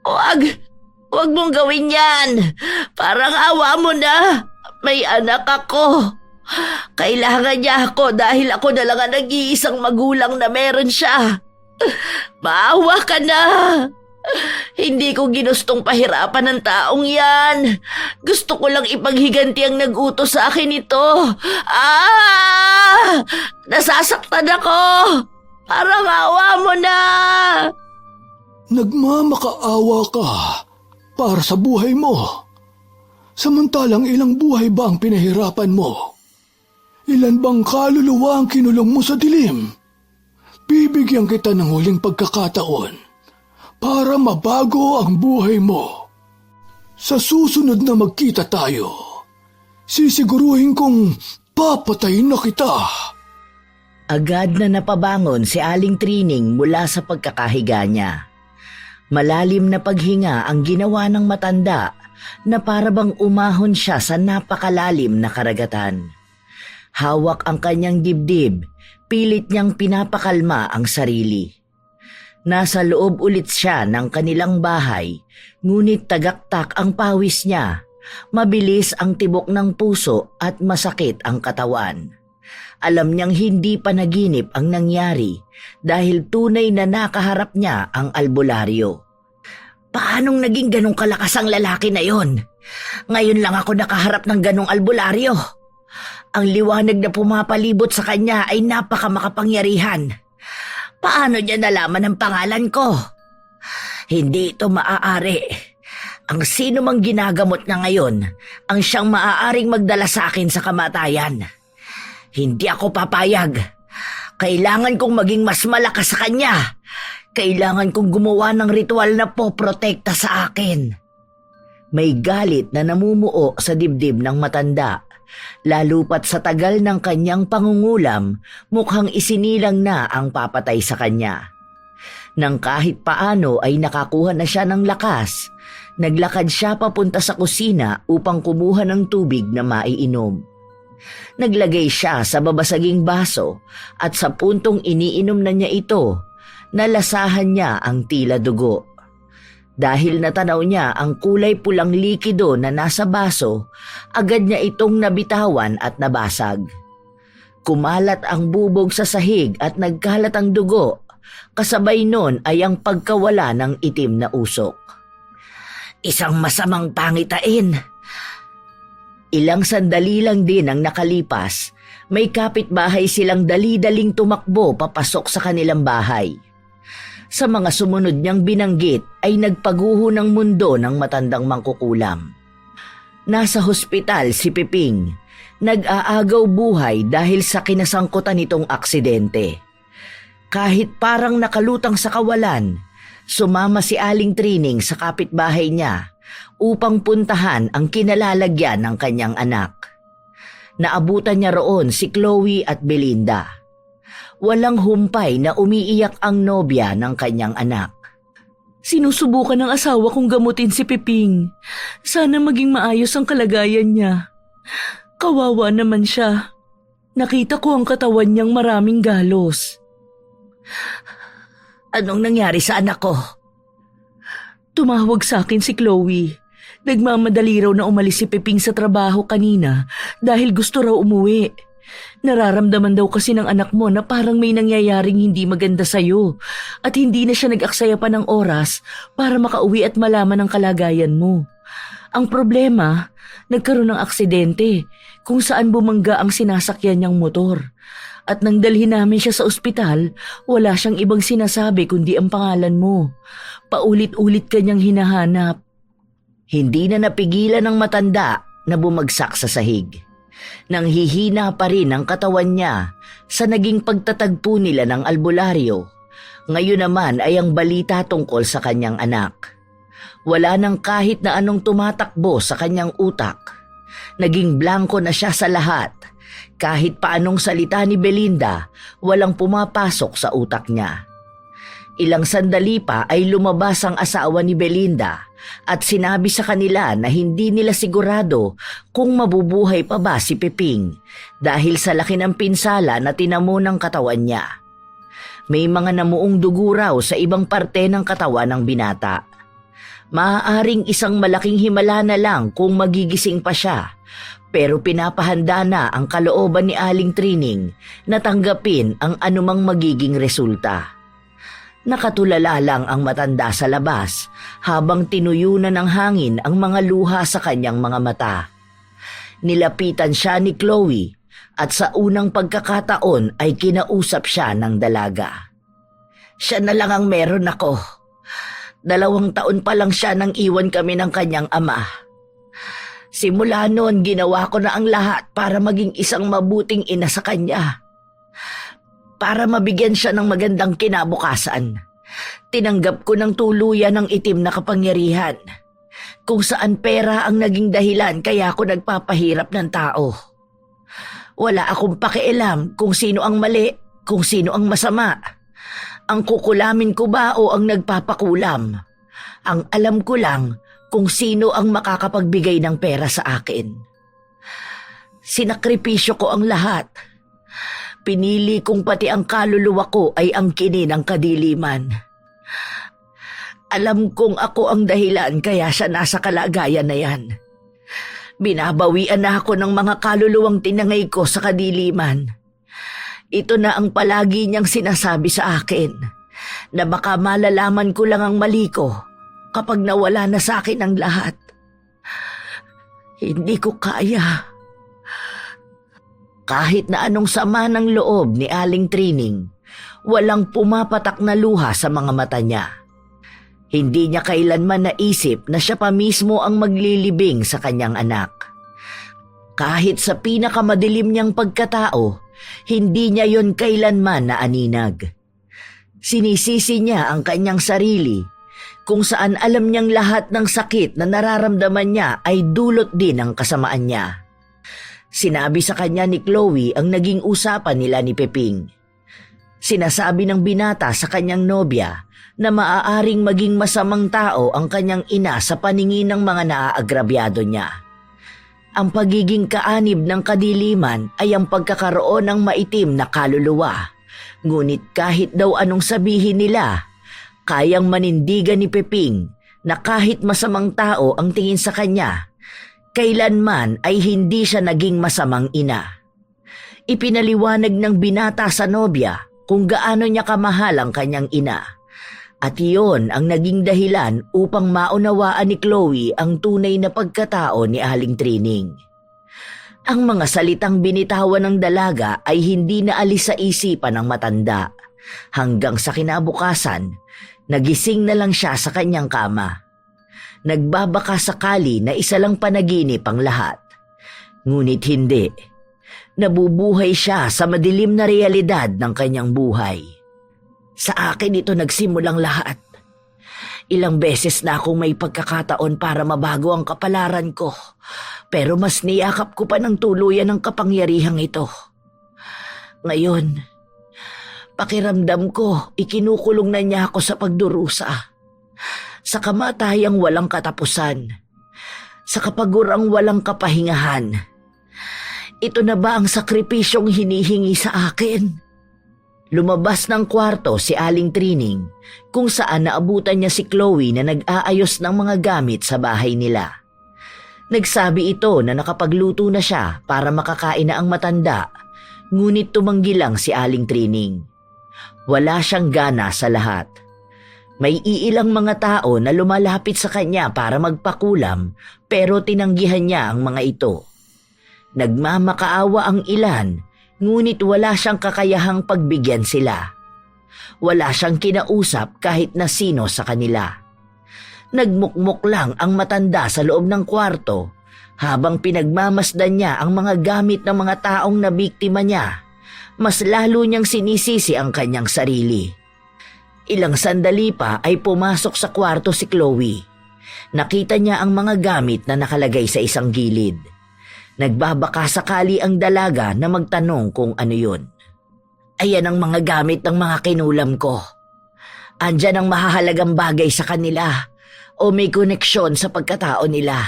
Huwag mong gawin yan. Parang awa mo na. May anak ako. Kailangan niya ako dahil ako na lang ang nag-iisang magulang na meron siya. Maawa ka na. Hindi ko ginustong pahirapan ng taong yan. Gusto ko lang ipaghiganti ang nag-utos sa akin ito. Nasasaktan ako. Parang awa mo na. Nagmamakaawa ka para sa buhay mo. Samantalang ilang buhay ba ang pinahirapan mo? Ilan bang kaluluwa ang kinulong mo sa dilim? Bibigyan kita ng huling pagkakataon para mabago ang buhay mo. Sa susunod na magkita tayo, sisiguruhin kong papatayin na kita. Agad na napabangon si Aling Trining mula sa pagkakahiga niya. Malalim na paghinga ang ginawa ng matanda na parabang umahon siya sa napakalalim na karagatan. Hawak ang kanyang dibdib, pilit niyang pinapakalma ang sarili. Nasa loob ulit siya ng kanilang bahay, ngunit tagaktak ang pawis niya, mabilis ang tibok ng puso at masakit ang katawan. Alam niyang hindi panaginip ang nangyari dahil tunay na nakaharap niya ang albularyo. Paanong naging ganong kalakas ang lalaki na yon? Ngayon lang ako nakaharap ng ganong albularyo. Ang liwanag na pumapalibot sa kanya ay napakamakapangyarihan. Paano niya nalaman ang pangalan ko? Hindi ito maaari. Ang sino mang ginagamot na ngayon, ang siyang maaaring magdala sa akin sa kamatayan. Hindi ako papayag. Kailangan kong maging mas malakas sa kanya. Kailangan kong gumawa ng ritual na poprotekta sa akin. May galit na namumuo sa dibdib ng matanda. Lalo pat sa tagal ng kanyang pangungulam, mukhang isinilang na ang papatay sa kanya. Nang kahit paano ay nakakuha na siya ng lakas, naglakad siya papunta sa kusina upang kumuha ng tubig na maiinom. Naglagay siya sa babasaging baso at sa puntong iniinom na niya ito, nalasahan niya ang tila dugo. Dahil natanaw niya ang kulay pulang likido na nasa baso, agad niya itong nabitawan at nabasag. Kumalat ang bubog sa sahig at nagkalat ang dugo, kasabay nun ay ang pagkawala ng itim na usok. Isang masamang pangitain. Ilang sandali lang din ang nakalipas May kapitbahay silang dali-daling tumakbo papasok sa kanilang bahay. Sa mga sumunod niyang binanggit ay nagpaguho ng mundo ng matandang mangkukulam. Nasa hospital si Piping, nag-aagaw buhay dahil sa kinasangkutan nitong aksidente. Kahit parang nakalutang sa kawalan, sumama si Aling Trining sa kapitbahay niya upang puntahan ang kinalalagyan ng kanyang anak. Naabutan niya roon si Chloe at Belinda. Walang humpay na umiiyak ang nobya ng kanyang anak. Sinusubukan ng asawa kong gamutin si Piping. Sana maging maayos ang kalagayan niya. Kawawa naman siya. Nakita ko ang katawan niyang maraming galos. Anong nangyari sa anak ko? Tumawag sa akin si Chloe. Nagmamadali raw na umalis si Piping sa trabaho kanina dahil gusto raw umuwi. Nararamdaman daw kasi ng anak mo na parang may nangyayaring hindi maganda sa'yo at hindi na siya nag-aksaya pa ng oras para makauwi at malaman ang kalagayan mo. Ang problema, nagkaroon ng aksidente kung saan bumangga ang sinasakyan niyang motor. At nang dalhin namin siya sa ospital, wala siyang ibang sinasabi kundi ang pangalan mo. Paulit-ulit kanyang hinahanap. Hindi na napigilan ng matanda na bumagsak sa sahig. Nanghihina pa rin ang katawan niya sa naging pagtatagpo nila ng albularyo. Ngayon naman ay ang balita tungkol sa kanyang anak. Wala nang kahit na anong tumatakbo sa kanyang utak. Naging blanko na siya sa lahat. Kahit paanong salita ni Belinda, walang pumapasok sa utak niya. Ilang sandali pa ay lumabas ang asawa ni Belinda at sinabi sa kanila na hindi nila sigurado kung mabubuhay pa ba si Piping dahil sa laki ng pinsala na tinamo ng katawan niya. May mga namuong dugo raw sa ibang parte ng katawan ng binata. Maaaring isang malaking himala na lang kung magigising pa siya, pero pinapahanda na ang kalooban ni Aling Trining na tanggapin ang anumang magiging resulta. Nakatulala lang ang matanda sa labas habang tinuyunan ng hangin ang mga luha sa kanyang mga mata. Nilapitan siya ni Chloe at sa unang pagkakataon ay kinausap siya ng dalaga. Siya na lang ang meron ako. 2 taon pa lang siya nang iwan kami ng kanyang ama. Simula noon ginawa ko na ang lahat para maging isang mabuting ina sa kanya. Para mabigyan siya ng magandang kinabukasan, tinanggap ko ng tuluyan ng itim na kapangyarihan, kung saan pera ang naging dahilan kaya ako nagpapahirap ng tao. Wala akong pakialam kung sino ang mali, kung sino ang masama. Ang kukulamin ko ba o ang nagpapakulam? Ang alam ko lang kung sino ang makakapagbigay ng pera sa akin. Sinakripisyo ko ang lahat. Pinili kong pati ang kaluluwa ko ay angkinin ng kadiliman. Alam kong ako ang dahilan kaya siya nasa kalagayan na yan. Binabawian na ako ng mga kaluluwang tinangay ko sa kadiliman. Ito na ang palagi niyang sinasabi sa akin, na baka malalaman ko lang ang mali ko kapag nawala na sa akin ang lahat. Hindi ko kaya. Kahit na anong sama ng loob ni Aling Trining, walang pumapatak na luha sa mga mata niya. Hindi niya kailanman naisip na siya pa mismo ang maglilibing sa kanyang anak. Kahit sa pinakamadilim niyang pagkatao, hindi niya yon kailanman naaninag. Sinisisi niya ang kanyang sarili, kung saan alam niyang lahat ng sakit na nararamdaman niya ay dulot din ng kasamaan niya. Sinabi sa kanya ni Chloe ang naging usapan nila ni Piping. Sinasabi ng binata sa kanyang nobya na maaaring maging masamang tao ang kanyang ina sa paningin ng mga naaagrabyado niya. Ang pagiging kaanib ng kadiliman ay ang pagkakaroon ng maitim na kaluluwa. Ngunit kahit daw anong sabihin nila, kayang manindigan ni Piping na kahit masamang tao ang tingin sa kanya, kailanman ay hindi siya naging masamang ina. Ipinaliwanag ng binata sa nobya kung gaano niya kamahal ang kanyang ina. At iyon ang naging dahilan upang maunawaan ni Chloe ang tunay na pagkatao ni Aling Trining. Ang mga salitang binitawan ng dalaga ay hindi naalis sa isipan ng matanda. Hanggang sa kinabukasan, nagising na lang siya sa kanyang kama. Nagbabaka sakali na isa lang panaginip ang lahat. Ngunit hindi. Nabubuhay siya sa madilim na realidad ng kanyang buhay. Sa akin ito nagsimulang lahat. Ilang beses na akong may pagkakataon para mabago ang kapalaran ko, pero mas niyakap ko pa ng tuluyan ang kapangyarihang ito. Ngayon, pakiramdam ko ikinukulong na niya ako sa pagdurusa, sa kamatayang walang katapusan, sa kapagurang walang kapahingahan. Ito na ba ang sakripisyong hinihingi sa akin? Lumabas ng kwarto si Aling Trining kung saan naabutan niya si Chloe na nag-aayos ng mga gamit sa bahay nila. Nagsabi ito na nakapagluto na siya para makakain na ang matanda, ngunit tumanggi lang si Aling Trining. Wala siyang gana sa lahat. May iilang mga tao na lumalapit sa kanya para magpakulam pero tinanggihan niya ang mga ito. Nagmamakaawa ang ilan, ngunit wala siyang kakayahang pagbigyan sila. Wala siyang kinausap kahit na sino sa kanila. Nagmukmuk lang ang matanda sa loob ng kwarto habang pinagmamasdan niya ang mga gamit ng mga taong nabiktima niya. Mas lalo niyang sinisisi ang kanyang sarili. Ilang sandali pa ay pumasok sa kwarto si Chloe. Nakita niya ang mga gamit na nakalagay sa isang gilid. Nagbabaka sakali ang dalaga na magtanong kung ano yun. Ayan ang mga gamit ng mga kinulam ko. Andyan ang mahahalagang bagay sa kanila o may koneksyon sa pagkatao nila.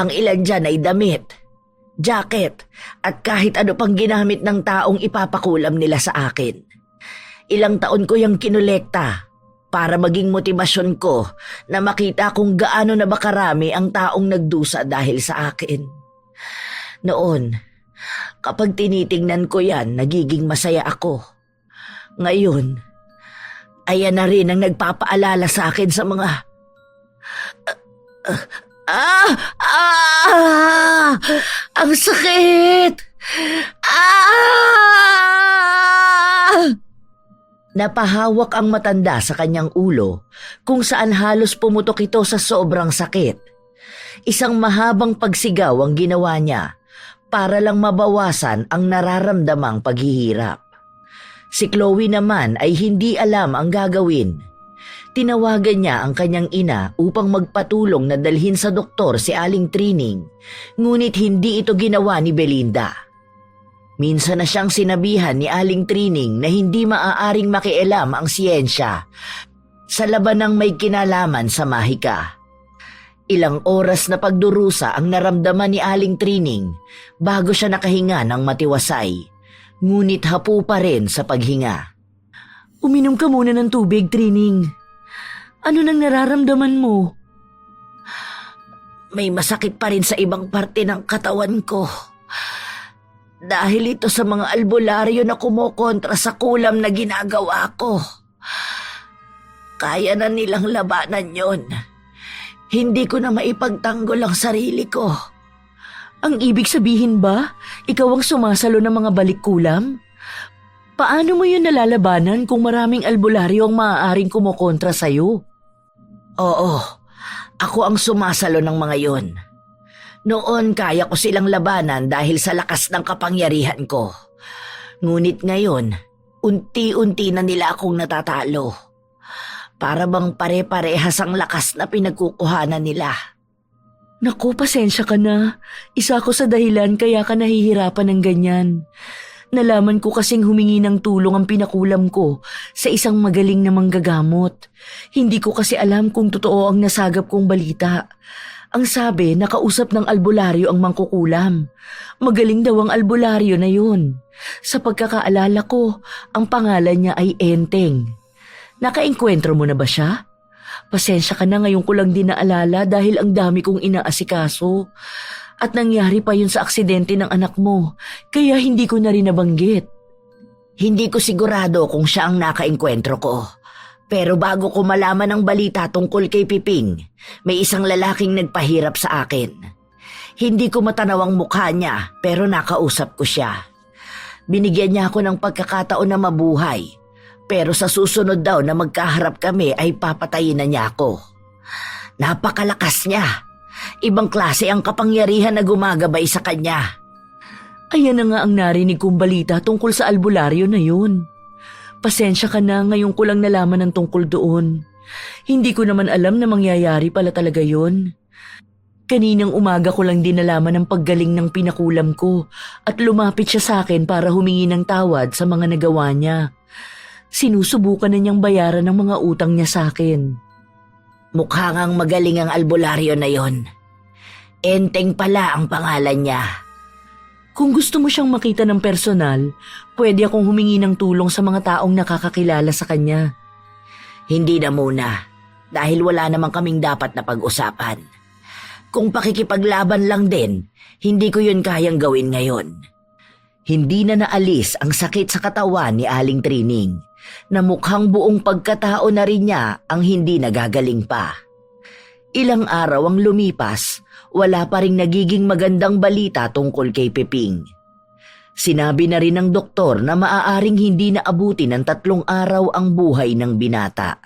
Ang ilan dyan ay damit, jacket at kahit ano pang ginamit ng taong ipapakulam nila sa akin. Ilang taon ko yung kinolekta para maging motibasyon ko na makita kung gaano na ba karami ang taong nagdusa dahil sa akin. Noon, kapag tinitingnan ko yan, nagiging masaya ako. Ngayon, ayan na rin ang nagpapaalala sa akin sa mga... Ang sakit! Napahawak ang matanda sa kanyang ulo kung saan halos pumutok ito sa sobrang sakit. Isang mahabang pagsigaw ang ginawa niya para lang mabawasan ang nararamdamang paghihirap. Si Chloe naman ay hindi alam ang gagawin. Tinawagan niya ang kanyang ina upang magpatulong na dalhin sa doktor si Aling Trining, ngunit hindi ito ginawa ni Belinda. Minsan na siyang sinabihan ni Aling Trining na hindi maaaring makialam ang siyensya sa labanang may kinalaman sa mahika. Ilang oras na pagdurusa ang naramdaman ni Aling Trining bago siya nakahinga ng matiwasay, ngunit hapu pa rin sa paghinga. Uminom ka muna ng tubig, Trining. Ano nang nararamdaman mo? May masakit pa rin sa ibang parte ng katawan ko. Dahil ito sa mga albularyo na kumokontra sa kulam na ginagawa ko. Kaya na nilang labanan yon. Hindi ko na maipagtanggol ang sarili ko. Ang ibig sabihin ba, ikaw ang sumasalo ng mga balikkulam? Paano mo yun nalalabanan kung maraming albularyo ang maaaring kumokontra sa'yo? Oo, ako ang sumasalo ng mga yon. Noon kaya ko silang labanan dahil sa lakas ng kapangyarihan ko. Ngunit ngayon, unti-unti na nila akong natatalo. Para bang pare-parehas ang lakas na pinagkukuhanan nila. Naku, pasensya ka na. Isa ko sa dahilan kaya ka nahihirapan ng ganyan. Nalaman ko kasing humingi ng tulong ang pinakulam ko sa isang magaling na manggagamot. Hindi ko kasi alam kung totoo ang nasagap kong balita. Ang sabi, nakausap ng albularyo ang mangkukulam. Magaling daw ang albularyo na yun. Sa pagkakaalala ko, ang pangalan niya ay Enteng. Nakaengkwentro mo na ba siya? Pasensya ka na, ngayon ko lang din naalala dahil ang dami kong inaasikaso. At nangyari pa yun sa aksidente ng anak mo, kaya hindi ko na rin nabanggit. Hindi ko sigurado kung siya ang nakaengkwentro ko. Pero bago ko malaman ang balita tungkol kay Piping, may isang lalaking nagpahirap sa akin. Hindi ko matanaw ang mukha niya pero nakausap ko siya. Binigyan niya ako ng pagkakataon na mabuhay. Pero sa susunod daw na magkaharap kami ay papatayin na niya ako. Napakalakas niya. Ibang klase ang kapangyarihan na gumagabay sa kanya. Ayan na nga ang narinig kong balita tungkol sa albularyo na yun. Pasensya ka na, ngayon ko lang nalaman ng tungkol doon. Hindi ko naman alam na mangyayari pala talaga yun. Kaninang umaga ko lang din nalaman ang paggaling ng pinakulam ko at lumapit siya sa akin para humingi ng tawad sa mga nagawa niya. Sinusubukan na niyang bayaran ng mga utang niya sa akin. Mukha ngang magaling ang albularyo na yon. Enteng pala ang pangalan niya. Kung gusto mo siyang makita ng personal, pwede akong humingi ng tulong sa mga taong nakakakilala sa kanya. Hindi na muna, dahil wala namang kaming dapat na pag-usapan. Kung pakikipaglaban lang din, hindi ko yun kayang gawin ngayon. Hindi na naalis ang sakit sa katawan ni Aling Trining, na mukhang buong pagkatao na rin niya ang hindi nagagaling pa. Ilang araw ang lumipas, wala pa ring nagiging magandang balita tungkol kay Peping. Sinabi na rin ng doktor na maaaring hindi na abutin ng 3 araw ang buhay ng binata.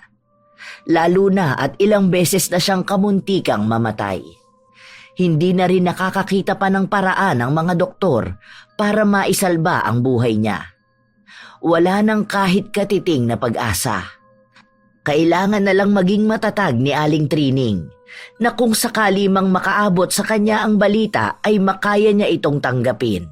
Lalo na at ilang beses na siyang kamuntikang mamatay. Hindi na rin nakakakita pa ng paraan ang mga doktor para maisalba ang buhay niya. Wala nang kahit katiting na pag-asa. Kailangan na lang maging matatag ni Aling Trining na kung sakali mang makaabot sa kanya ang balita ay makaya niya itong tanggapin.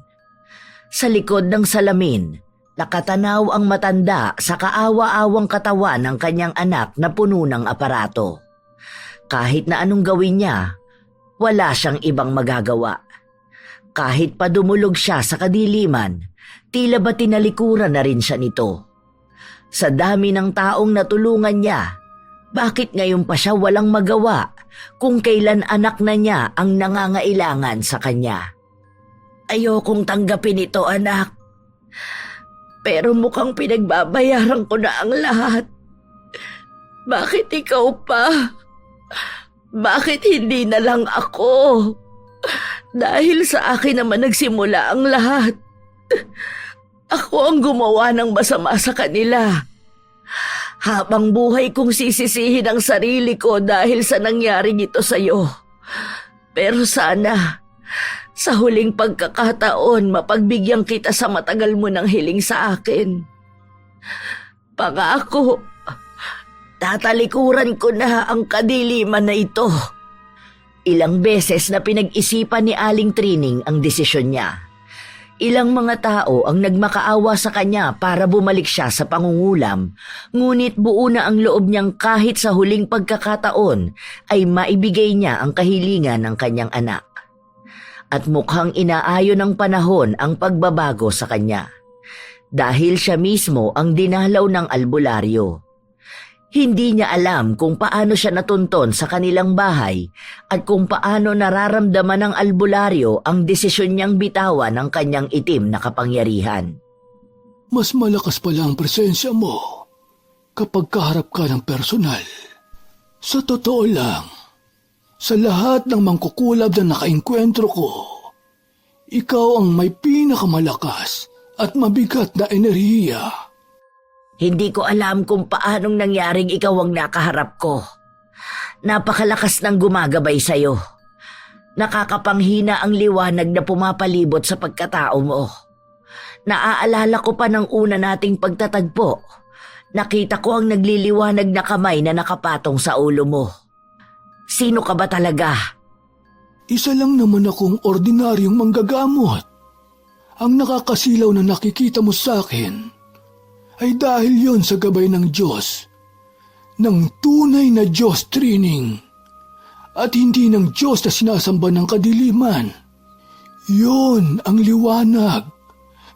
Sa likod ng salamin, nakatanaw ang matanda sa kaawa-awang katawan ng kanyang anak na puno ng aparato. Kahit na anong gawin niya, wala siyang ibang magagawa. Kahit pa dumulog siya sa kadiliman, tila ba tinalikuran na rin siya nito. Sa dami ng taong natulungan niya, bakit ngayon pa siya walang magawa kung kailan anak na niya ang nangangailangan sa kanya? Ayokong tanggapin ito, anak. Pero mukhang pinagbabayaran ko na ang lahat. Bakit ikaw pa? Bakit hindi na lang ako? Dahil sa akin naman nagsimula ang lahat. Ako ang gumawa ng masama sa kanila. Habang buhay kong sisisihin ang sarili ko dahil sa nangyaring ito sa'yo. Pero sana, sa huling pagkakataon, mapagbigyan kita sa matagal mo ng hiling sa akin. Pangako, tatalikuran ko na ang kadiliman na ito. Ilang beses na pinag-isipan ni Aling Trining ang desisyon niya. Ilang mga tao ang nagmakaawa sa kanya para bumalik siya sa pangungulam, ngunit buo na ang loob niyang kahit sa huling pagkakataon ay maibigay niya ang kahilingan ng kanyang anak. At mukhang inaayon ng panahon ang pagbabago sa kanya. Dahil siya mismo ang dinalaw ng albularyo. Hindi niya alam kung paano siya natunton sa kanilang bahay at kung paano nararamdaman ng albularyo ang desisyon niyang bitawan ng kanyang itim na kapangyarihan. Mas malakas pala ang presensya mo kapag kaharap ka ng personal. Sa totoo lang, sa lahat ng mangkukulab na nakainkwentro ko, ikaw ang may pinakamalakas at mabigat na enerhiya. Hindi ko alam kung paanong nangyaring ikaw ang nakaharap ko. Napakalakas ng gumagabay sa'yo. Nakakapanghina ang liwanag na pumapalibot sa pagkatao mo. Naaalala ko pa ng una nating pagtatagpo. Nakita ko ang nagliliwanag na kamay na nakapatong sa ulo mo. Sino ka ba talaga? Isa lang naman akong ordinaryong manggagamot. Ang nakakasilaw na nakikita mo sa akin ay dahil yon sa gabay ng Diyos, ng tunay na Diyos Trining, at hindi ng Diyos na sinasamba ng kadiliman. Yon ang liwanag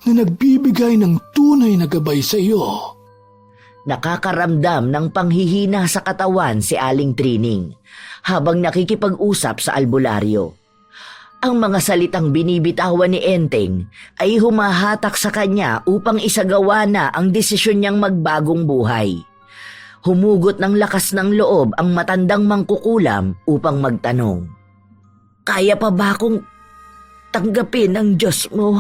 na nagbibigay ng tunay na gabay sa iyo. Nakakaramdam ng panghihina sa katawan si Aling Trining habang nakikipag-usap sa albularyo. Ang mga salitang binibitawan ni Enteng ay humahatak sa kanya upang isagawa na ang desisyon niyang magbagong buhay. Humugot ng lakas ng loob ang matandang mangkukulam upang magtanong. Kaya pa ba akong tanggapin ng Diyos mo.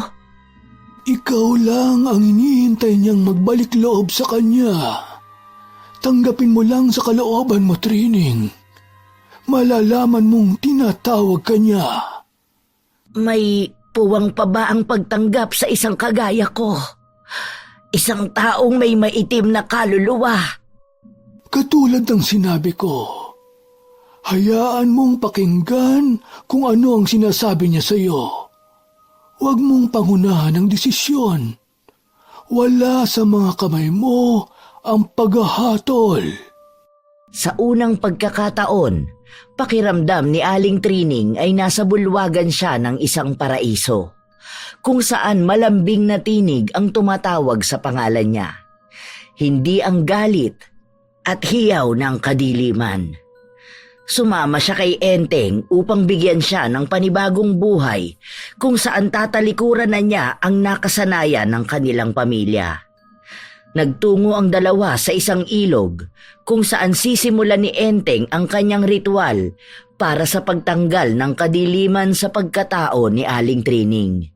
Ikaw lang ang hinihintay niyang magbalik loob sa kanya. Tanggapin mo lang sa kalooban mo, Trining. Malalaman mong tinatawag ka niya. May puwang pa ba ang pagtanggap sa isang kagaya ko? Isang taong may maitim na kaluluwa. Katulad ng sinabi ko, hayaan mong pakinggan kung ano ang sinasabi niya sa iyo. Huwag mong pangunahan ang desisyon. Wala sa mga kamay mo ang paghahatol. Sa unang pagkakataon, pakiramdam ni Aling Trining ay nasa bulwagan siya ng isang paraiso, kung saan malambing na tinig ang tumatawag sa pangalan niya. Hindi ang galit at hiyaw ng kadiliman. Sumama siya kay Enteng upang bigyan siya ng panibagong buhay kung saan tatalikuran na niya ang nakasanayan ng kanilang pamilya. Nagtungo ang dalawa sa isang ilog kung saan sisimulan ni Enteng ang kanyang ritual para sa pagtanggal ng kadiliman sa pagkatao ni Aling Trining.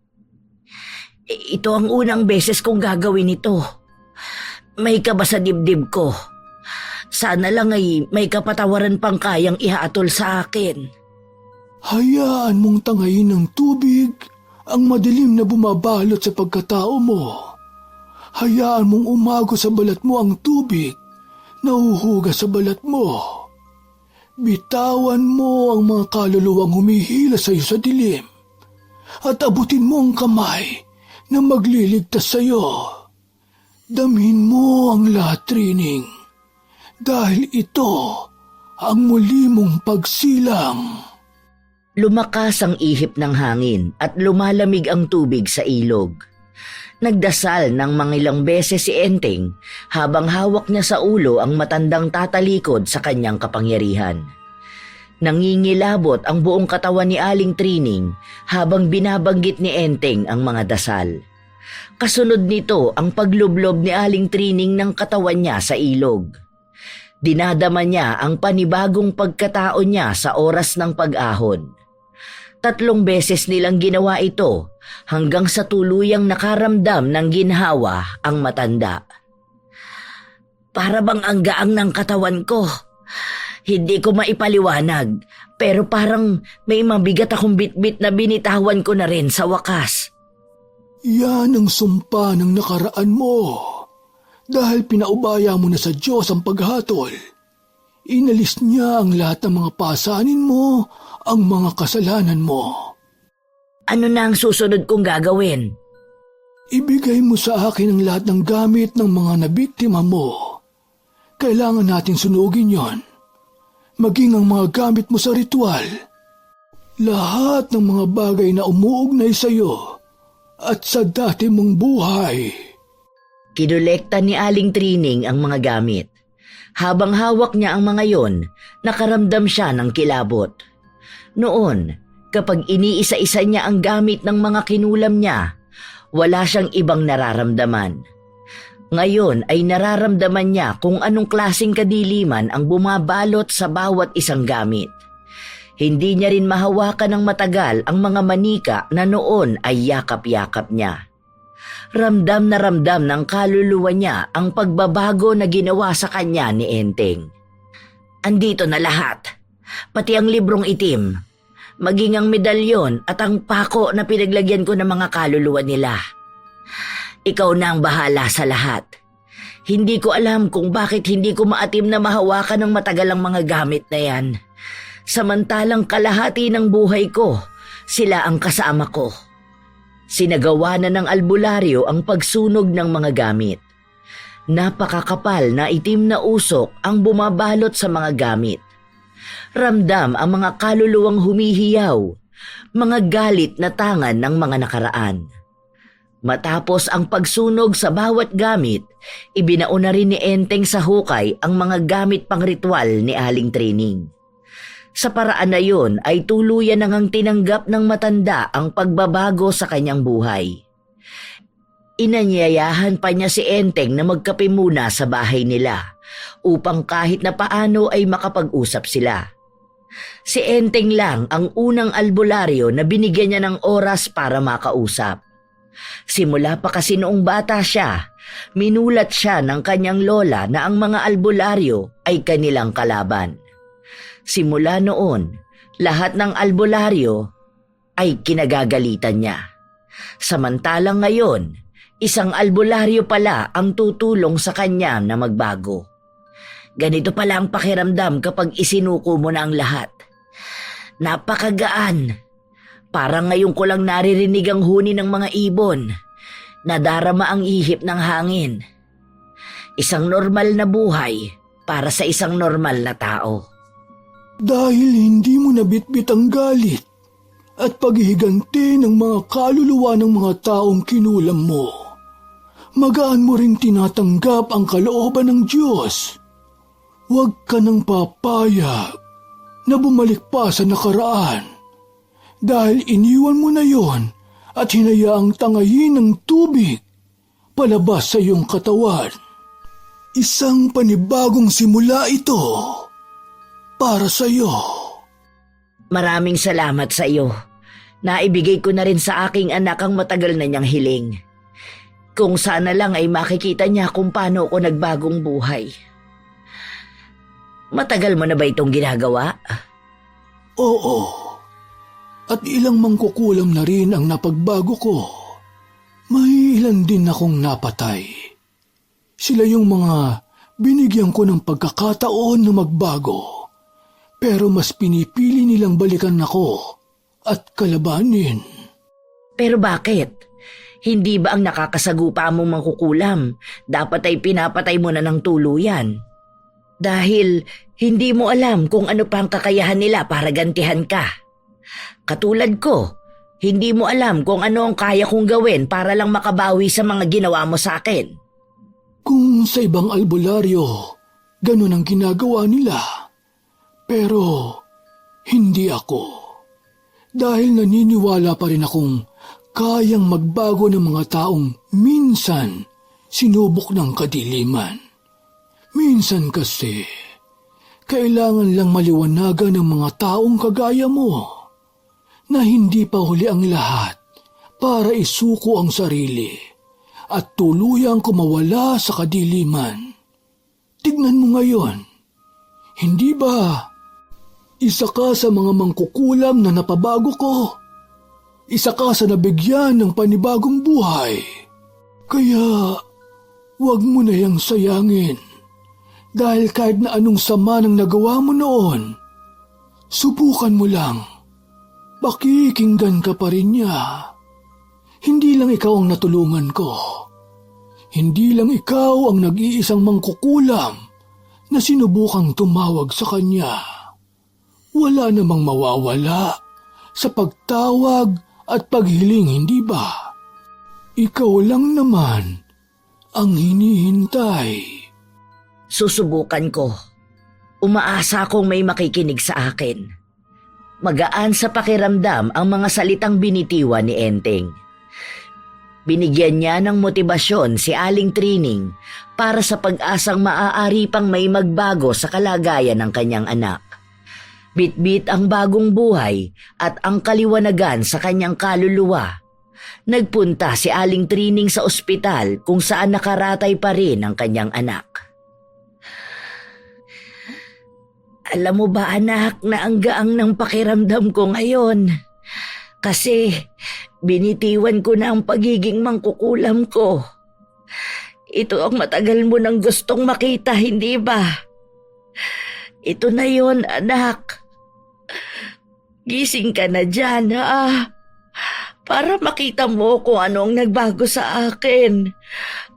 Ito ang unang beses kong gagawin ito. May kaba sa dibdib ko. Sana lang ay may kapatawaran pang kayang ihaatol sa akin. Hayaan mong tangayin ng tubig ang madilim na bumabalot sa pagkatao mo. Hayaan mong umago sa balat mo ang tubig na uhugas sa balat mo. Bitawan mo ang mga kaluluwang humihila sa iyo sa dilim at abutin mo ang kamay na magliligtas sa iyo. Damhin mo ang lahat, Trining. Dahil ito ang muli mong pagsilang. Lumakas ang ihip ng hangin at lumalamig ang tubig sa ilog. Nagdasal ng mga ilang beses si Enteng habang hawak niya sa ulo ang matandang tatalikod sa kanyang kapangyarihan. Nangingilabot ang buong katawan ni Aling Trining habang binabanggit ni Enteng ang mga dasal. Kasunod nito ang paglublob ni Aling Trining ng katawan niya sa ilog. Dinadama niya ang panibagong pagkatao niya sa oras ng pag-ahon. 3 beses nilang ginawa ito hanggang sa tuluyang nakaramdam ng ginhawa ang matanda. Para bang ang gaang ng katawan ko. Hindi ko maipaliwanag, pero parang may mabigat akong bitbit na binitawan ko na rin sa wakas. Yan ang sumpa ng nakaraan mo. Dahil pinaubaya mo na sa Diyos ang paghatol, inalis niya ang lahat ng mga pasanin mo, ang mga kasalanan mo. Ano na ang susunod kong gagawin? Ibigay mo sa akin ang lahat ng gamit ng mga nabiktima mo. Kailangan natin sunugin yon. Maging ang mga gamit mo sa ritual. Lahat ng mga bagay na umuugnay sa iyo at sa dati mong buhay. Kinolekta ni Aling Trining ang mga gamit. Habang hawak niya ang mga yon, nakaramdam siya ng kilabot. Noon, kapag iniisa-isa niya ang gamit ng mga kinulam niya, wala siyang ibang nararamdaman. Ngayon ay nararamdaman niya kung anong klaseng kadiliman ang bumabalot sa bawat isang gamit. Hindi niya rin mahawakan ng matagal ang mga manika na noon ay yakap-yakap niya. Ramdam na ramdam ng kaluluwa niya ang pagbabago na ginawa sa kanya ni Enteng. Andito na lahat, pati ang librong itim, maging ang medalyon at ang pako na pinaglagyan ko ng mga kaluluwa nila. Ikaw na ang bahala sa lahat. Hindi ko alam kung bakit hindi ko maatim na mahawakan ng matagal ang mga gamit na yan. Samantalang kalahati ng buhay ko, sila ang kasama ko. Sinagawa na ng albularyo ang pagsunog ng mga gamit. Napakakapal na itim na usok ang bumabalot sa mga gamit. Ramdam ang mga kaluluwang humihiyaw, mga galit na tangan ng mga nakaraan. Matapos ang pagsunog sa bawat gamit, ibinaon na rin ni Enteng sa hukay ang mga gamit pang ritual ni Aling Trining. Sa paraan na yun ay tuluyan nang tinanggap ng matanda ang pagbabago sa kanyang buhay. Inanyayahan pa niya si Enteng na magkape muna sa bahay nila upang kahit na paano ay makapag-usap sila. Si Enteng lang ang unang albularyo na binigyan niya ng oras para makausap. Simula pa kasi noong bata siya, minulat siya ng kanyang lola na ang mga albularyo ay kanilang kalaban. Simula noon, lahat ng albularyo ay kinagagalitan niya. Samantalang ngayon, isang albularyo pala ang tutulong sa kanya na magbago. Ganito pala ang pakiramdam kapag isinuko mo na ang lahat. Napakagaan. Parang ngayon ko lang naririnig ang huni ng mga ibon. Nadarama ang ihip ng hangin. Isang normal na buhay para sa isang normal na tao. Dahil hindi mo nabitbit ang galit at paghihiganti ng mga kaluluwa ng mga taong kinulam mo, magaan mo rin tinatanggap ang kalooban ng Diyos. Huwag ka nang papayag na bumalik pa sa nakaraan dahil iniwan mo na yon at hinayaang tangayin ng tubig palabas sa iyong katawan. Isang panibagong simula ito para sa iyo. Maraming salamat sa iyo. Naibigay ko na rin sa aking anak ang matagal na niyang hiling. Kung sana lang ay makikita niya kung paano ako nagbagong buhay. Matagal mo na ba itong ginagawa? Oo. At ilang mangkukulam na rin ang napagbago ko. May ilan din akong napatay. Sila yung mga binigyan ko ng pagkakataon na magbago. Pero mas pinipili nilang balikan ako at kalabanin. Pero bakit? Hindi ba ang nakakasagupa mong mangkukulam dapat ay pinapatay mo na ng tuluyan? Dahil hindi mo alam kung ano pa ang kakayahan nila para gantihan ka. Katulad ko, hindi mo alam kung ano ang kaya kong gawin para lang makabawi sa mga ginawa mo sa akin. Kung sa ibang albularyo, ganun ang ginagawa nila. Pero hindi ako. Dahil naniniwala pa rin akong kayang magbago ng mga taong minsan sinubok ng kadiliman. Minsan kasi, kailangan lang maliwanagan ng mga taong kagaya mo na hindi pa huli ang lahat para isuko ang sarili at tuluyang kumawala sa kadiliman. Tignan mo ngayon, hindi ba isa ka sa mga mangkukulam na napabago ko? Isa ka sa nabigyan ng panibagong buhay. Kaya, huwag mo na yang sayangin. Dahil kahit na anong sama ng nagawa mo noon, subukan mo lang. Pakikinggan ka pa rin niya. Hindi lang ikaw ang natulungan ko. Hindi lang ikaw ang nag-iisang mangkukulam na sinubukang tumawag sa kanya. Wala namang mawawala sa pagtawag at paghiling, hindi ba? Ikaw lang naman ang hinihintay. Susubukan ko. Umaasa akong may makikinig sa akin. Magaan sa pakiramdam ang mga salitang binitiwan ni Enteng. Binigyan niya ng motibasyon si Aling Trining para sa pag-asang maaari pang may magbago sa kalagayan ng kanyang anak. Bitbit ang bagong buhay at ang kaliwanagan sa kanyang kaluluwa. Nagpunta si Aling Trining sa ospital kung saan nakaratay pa rin ang kanyang anak. Alam mo ba anak na ang gaang ng pakiramdam ko ngayon? Kasi binitiwan ko na ang pagiging mangkukulam ko. Ito ang matagal mo nang gustong makita, hindi ba? Ito na yon, anak. Gising ka na dyan, ha? Para makita mo kung ano ang nagbago sa akin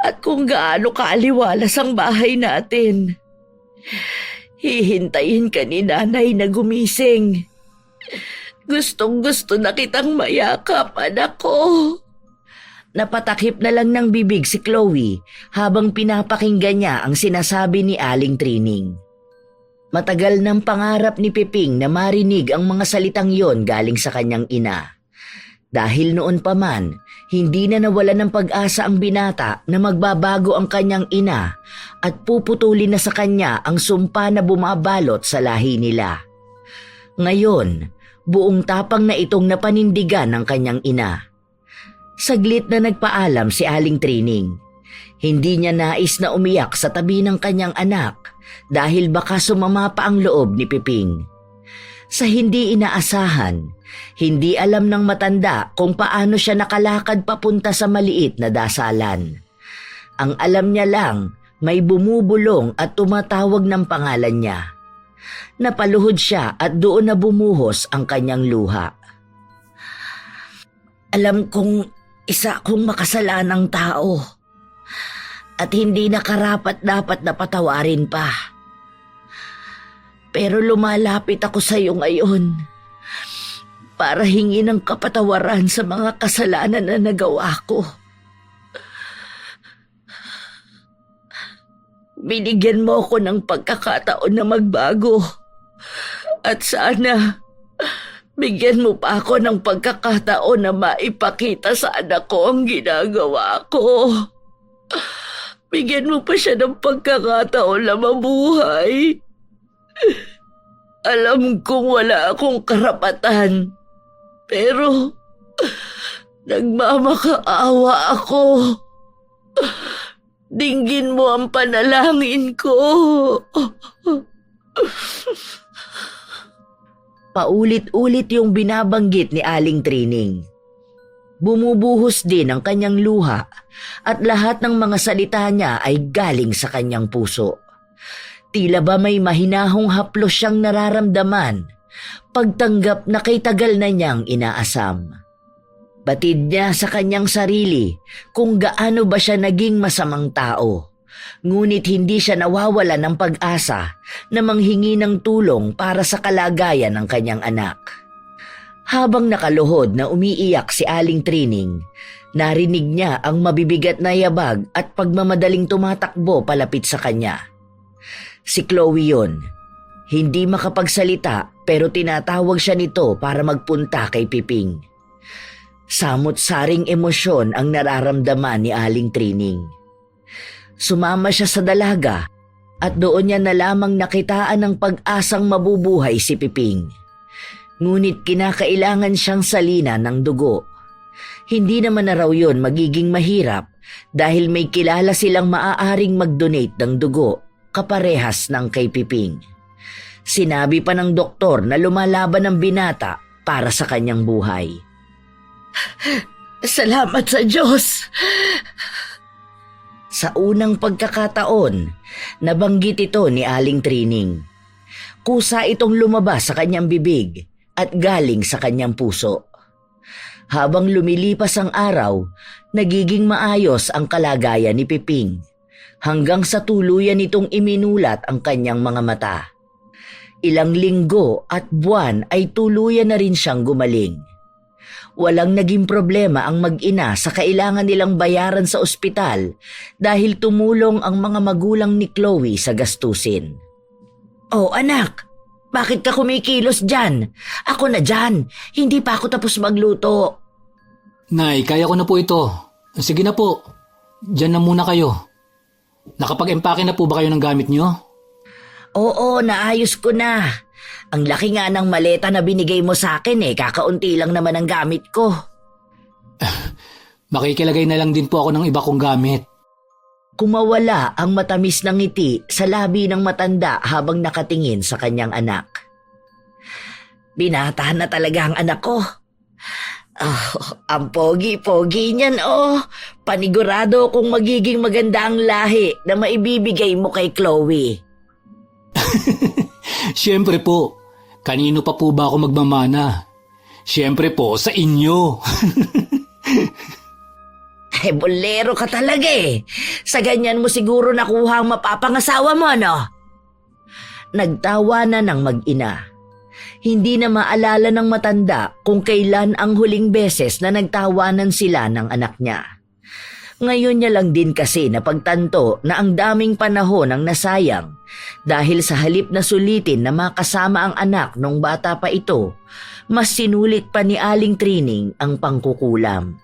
at kung gaano kaaliwalas ang bahay natin. Hihintayin ka ni nanay na gumising. Gustong-gusto na kitang mayakap, anak ko. Napatakip na lang ng bibig si Chloe habang pinapakinggan niya ang sinasabi ni Aling Trining. Matagal ng pangarap ni Piping na marinig ang mga salitang yon galing sa kanyang ina. Dahil noon pa man, hindi na nawala ng pag-asa ang binata na magbabago ang kanyang ina at puputulin na sa kanya ang sumpa na bumabalot sa lahi nila. Ngayon, buong tapang na itong napanindigan ng kanyang ina. Saglit na nagpaalam si Aling Trining. Hindi niya nais na umiyak sa tabi ng kanyang anak dahil baka sumama pa ang loob ni Piping. Sa hindi inaasahan, hindi alam ng matanda kung paano siya nakalakad papunta sa maliit na dasalan. Ang alam niya lang, may bumubulong at tumatawag ng pangalan niya. Napaluhod siya at doon na bumuhos ang kanyang luha. Alam kong isa akong makasalanang tao at hindi nakarapat-dapat na patawarin pa. Pero lumalapit ako sa iyo ngayon para hingi ng kapatawaran sa mga kasalanan na nagawa ko. Binigyan mo ako ng pagkakataon na magbago. At sana, bigyan mo pa ako ng pagkakataon na maipakita sa anak ko ang ginagawa ko. Bigyan mo pa siya ng pagkakataon na mabuhay. Alam kong wala akong karapatan, pero nagmamakaawa ako. Dinggin mo ang panalangin ko. Paulit-ulit yung binabanggit ni Aling Trining. Bumubuhos din ang kanyang luha at lahat ng mga salita niya ay galing sa kanyang puso. Tila ba may mahinahong haplos siyang nararamdaman, pagtanggap na kay tagal na niyang inaasam. Batid niya sa kanyang sarili kung gaano ba siya naging masamang tao. Ngunit hindi siya nawawala ng pag-asa na manghingi ng tulong para sa kalagayan ng kanyang anak. Habang nakaluhod na umiiyak si Aling Trining, narinig niya ang mabibigat na yabag at pagmamadaling tumatakbo palapit sa kanya. Si Chloe yun. Hindi makapagsalita pero tinatawag siya nito para magpunta kay Piping. Samot-saring emosyon ang nararamdaman ni Aling Trining. Sumama siya sa dalaga at doon niya na lamang nakitaan ng pag-asang mabubuhay si Piping. Ngunit kinakailangan siyang salina ng dugo. Hindi naman na raw yun magiging mahirap dahil may kilala silang maaaring mag-donate ng dugo kaparehas ng kay Piping. Sinabi pa ng doktor na lumalaban ang binata para sa kanyang buhay. Salamat sa Diyos! Sa unang pagkakataon, nabanggit ito ni Aling Trining. Kusa itong lumabas sa kanyang bibig at galing sa kanyang puso. Habang lumilipas ang araw, nagiging maayos ang kalagayan ni Piping hanggang sa tuluyan nitong iminulat ang kanyang mga mata. Ilang linggo at buwan ay tuluyan na rin siyang gumaling. Walang naging problema ang mag-ina sa kailangan nilang bayaran sa ospital dahil tumulong ang mga magulang ni Chloe sa gastusin. Oh anak, bakit ka kumikilos dyan? Ako na dyan, hindi pa ako tapos magluto. Nay, kaya ko na po ito. Sige na po, dyan na muna kayo. Nakapag-empake na po ba kayo ng gamit niyo? Oo, naayos ko na. Ang laki nga ng maleta na binigay mo sa akin kakaunti lang naman ang gamit ko. Makikilagay na lang din po ako ng iba kong gamit. Kumawala ang matamis ng ngiti sa labi ng matanda habang nakatingin sa kanyang anak. Binata na talaga ang anak ko. Ang pogi-pogi niyan Panigurado kung magiging maganda ang lahi na maibibigay mo kay Chloe. Siyempre po. Kanino pa po ba ako magmamana? Siyempre po, sa inyo. Bolero ka talaga Sa ganyan mo siguro nakuha ang mapapangasawa mo, no? Nagtawa na ng mag-ina. Hindi na maalala ng matanda kung kailan ang huling beses na nagtawanan sila ng anak niya. Ngayon niya lang din kasi napagtanto na ang daming panahon ang nasayang dahil sa halip na sulitin na makasama ang anak nung bata pa ito, mas sinulit pa ni Aling Trining ang pangkukulam.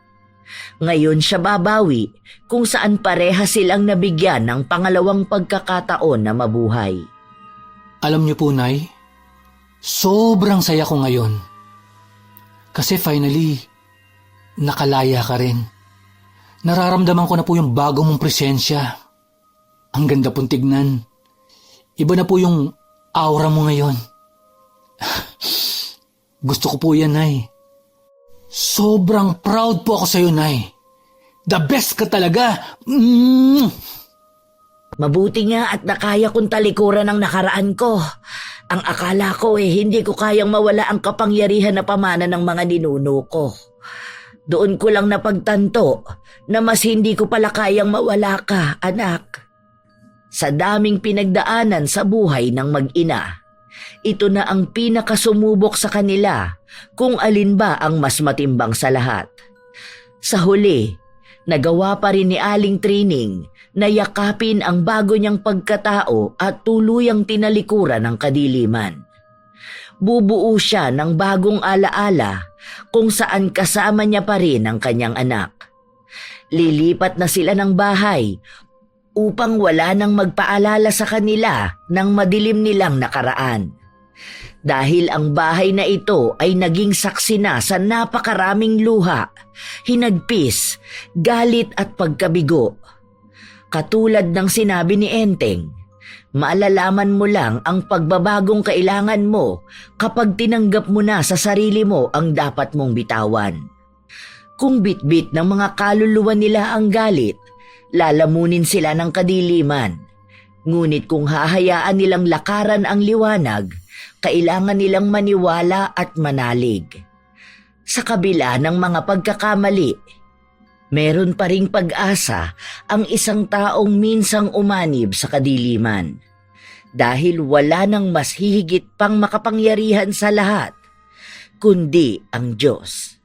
Ngayon siya babawi kung saan pareha silang nabigyan ng pangalawang pagkakataon na mabuhay. Alam niyo po, Nay, Sobrang saya ko ngayon. Kasi finally, nakalaya ka rin. Nararamdaman ko na po yung bago mong presensya. Ang ganda pong tignan. Iba na po yung aura mo ngayon. Gusto ko po yan, Nay. Sobrang proud po ako sa'yo, Nay. The best ka talaga. Mabuti nga at nakaya kong talikuran ang nakaraan ko. Ang akala ko hindi ko kayang mawala ang kapangyarihan na pamana ng mga ninuno ko. Doon ko lang napagtanto na mas hindi ko pala kayang mawala ka, anak. Sa daming pinagdaanan sa buhay ng mag-ina, ito na ang pinakasumubok sa kanila kung alin ba ang mas matimbang sa lahat. Sa huli, nagawa pa rin ni Aling Trining na yakapin ang bago niyang pagkatao at tuluyang tinalikuran ng kadiliman. Bubuo siya ng bagong alaala kung saan kasama niya pa rin ang kanyang anak. Lilipat na sila ng bahay upang wala nang magpaalala sa kanila ng madilim nilang nakaraan. Dahil ang bahay na ito ay naging saksi na sa napakaraming luha, hinagpis, galit at pagkabigo. Katulad ng sinabi ni Enteng, maalalaman mo lang ang pagbabagong kailangan mo kapag tinanggap mo na sa sarili mo ang dapat mong bitawan. Kung bitbit ng mga kaluluwa nila ang galit, lalamunin sila ng kadiliman. Ngunit kung hahayaan nilang lakaran ang liwanag, kailangan nilang maniwala at manalig. Sa kabila ng mga pagkakamali, meron pa ring pag-asa ang isang taong minsang umanib sa kadiliman. Dahil wala nang mas hihigit pang makapangyarihan sa lahat, kundi ang Diyos.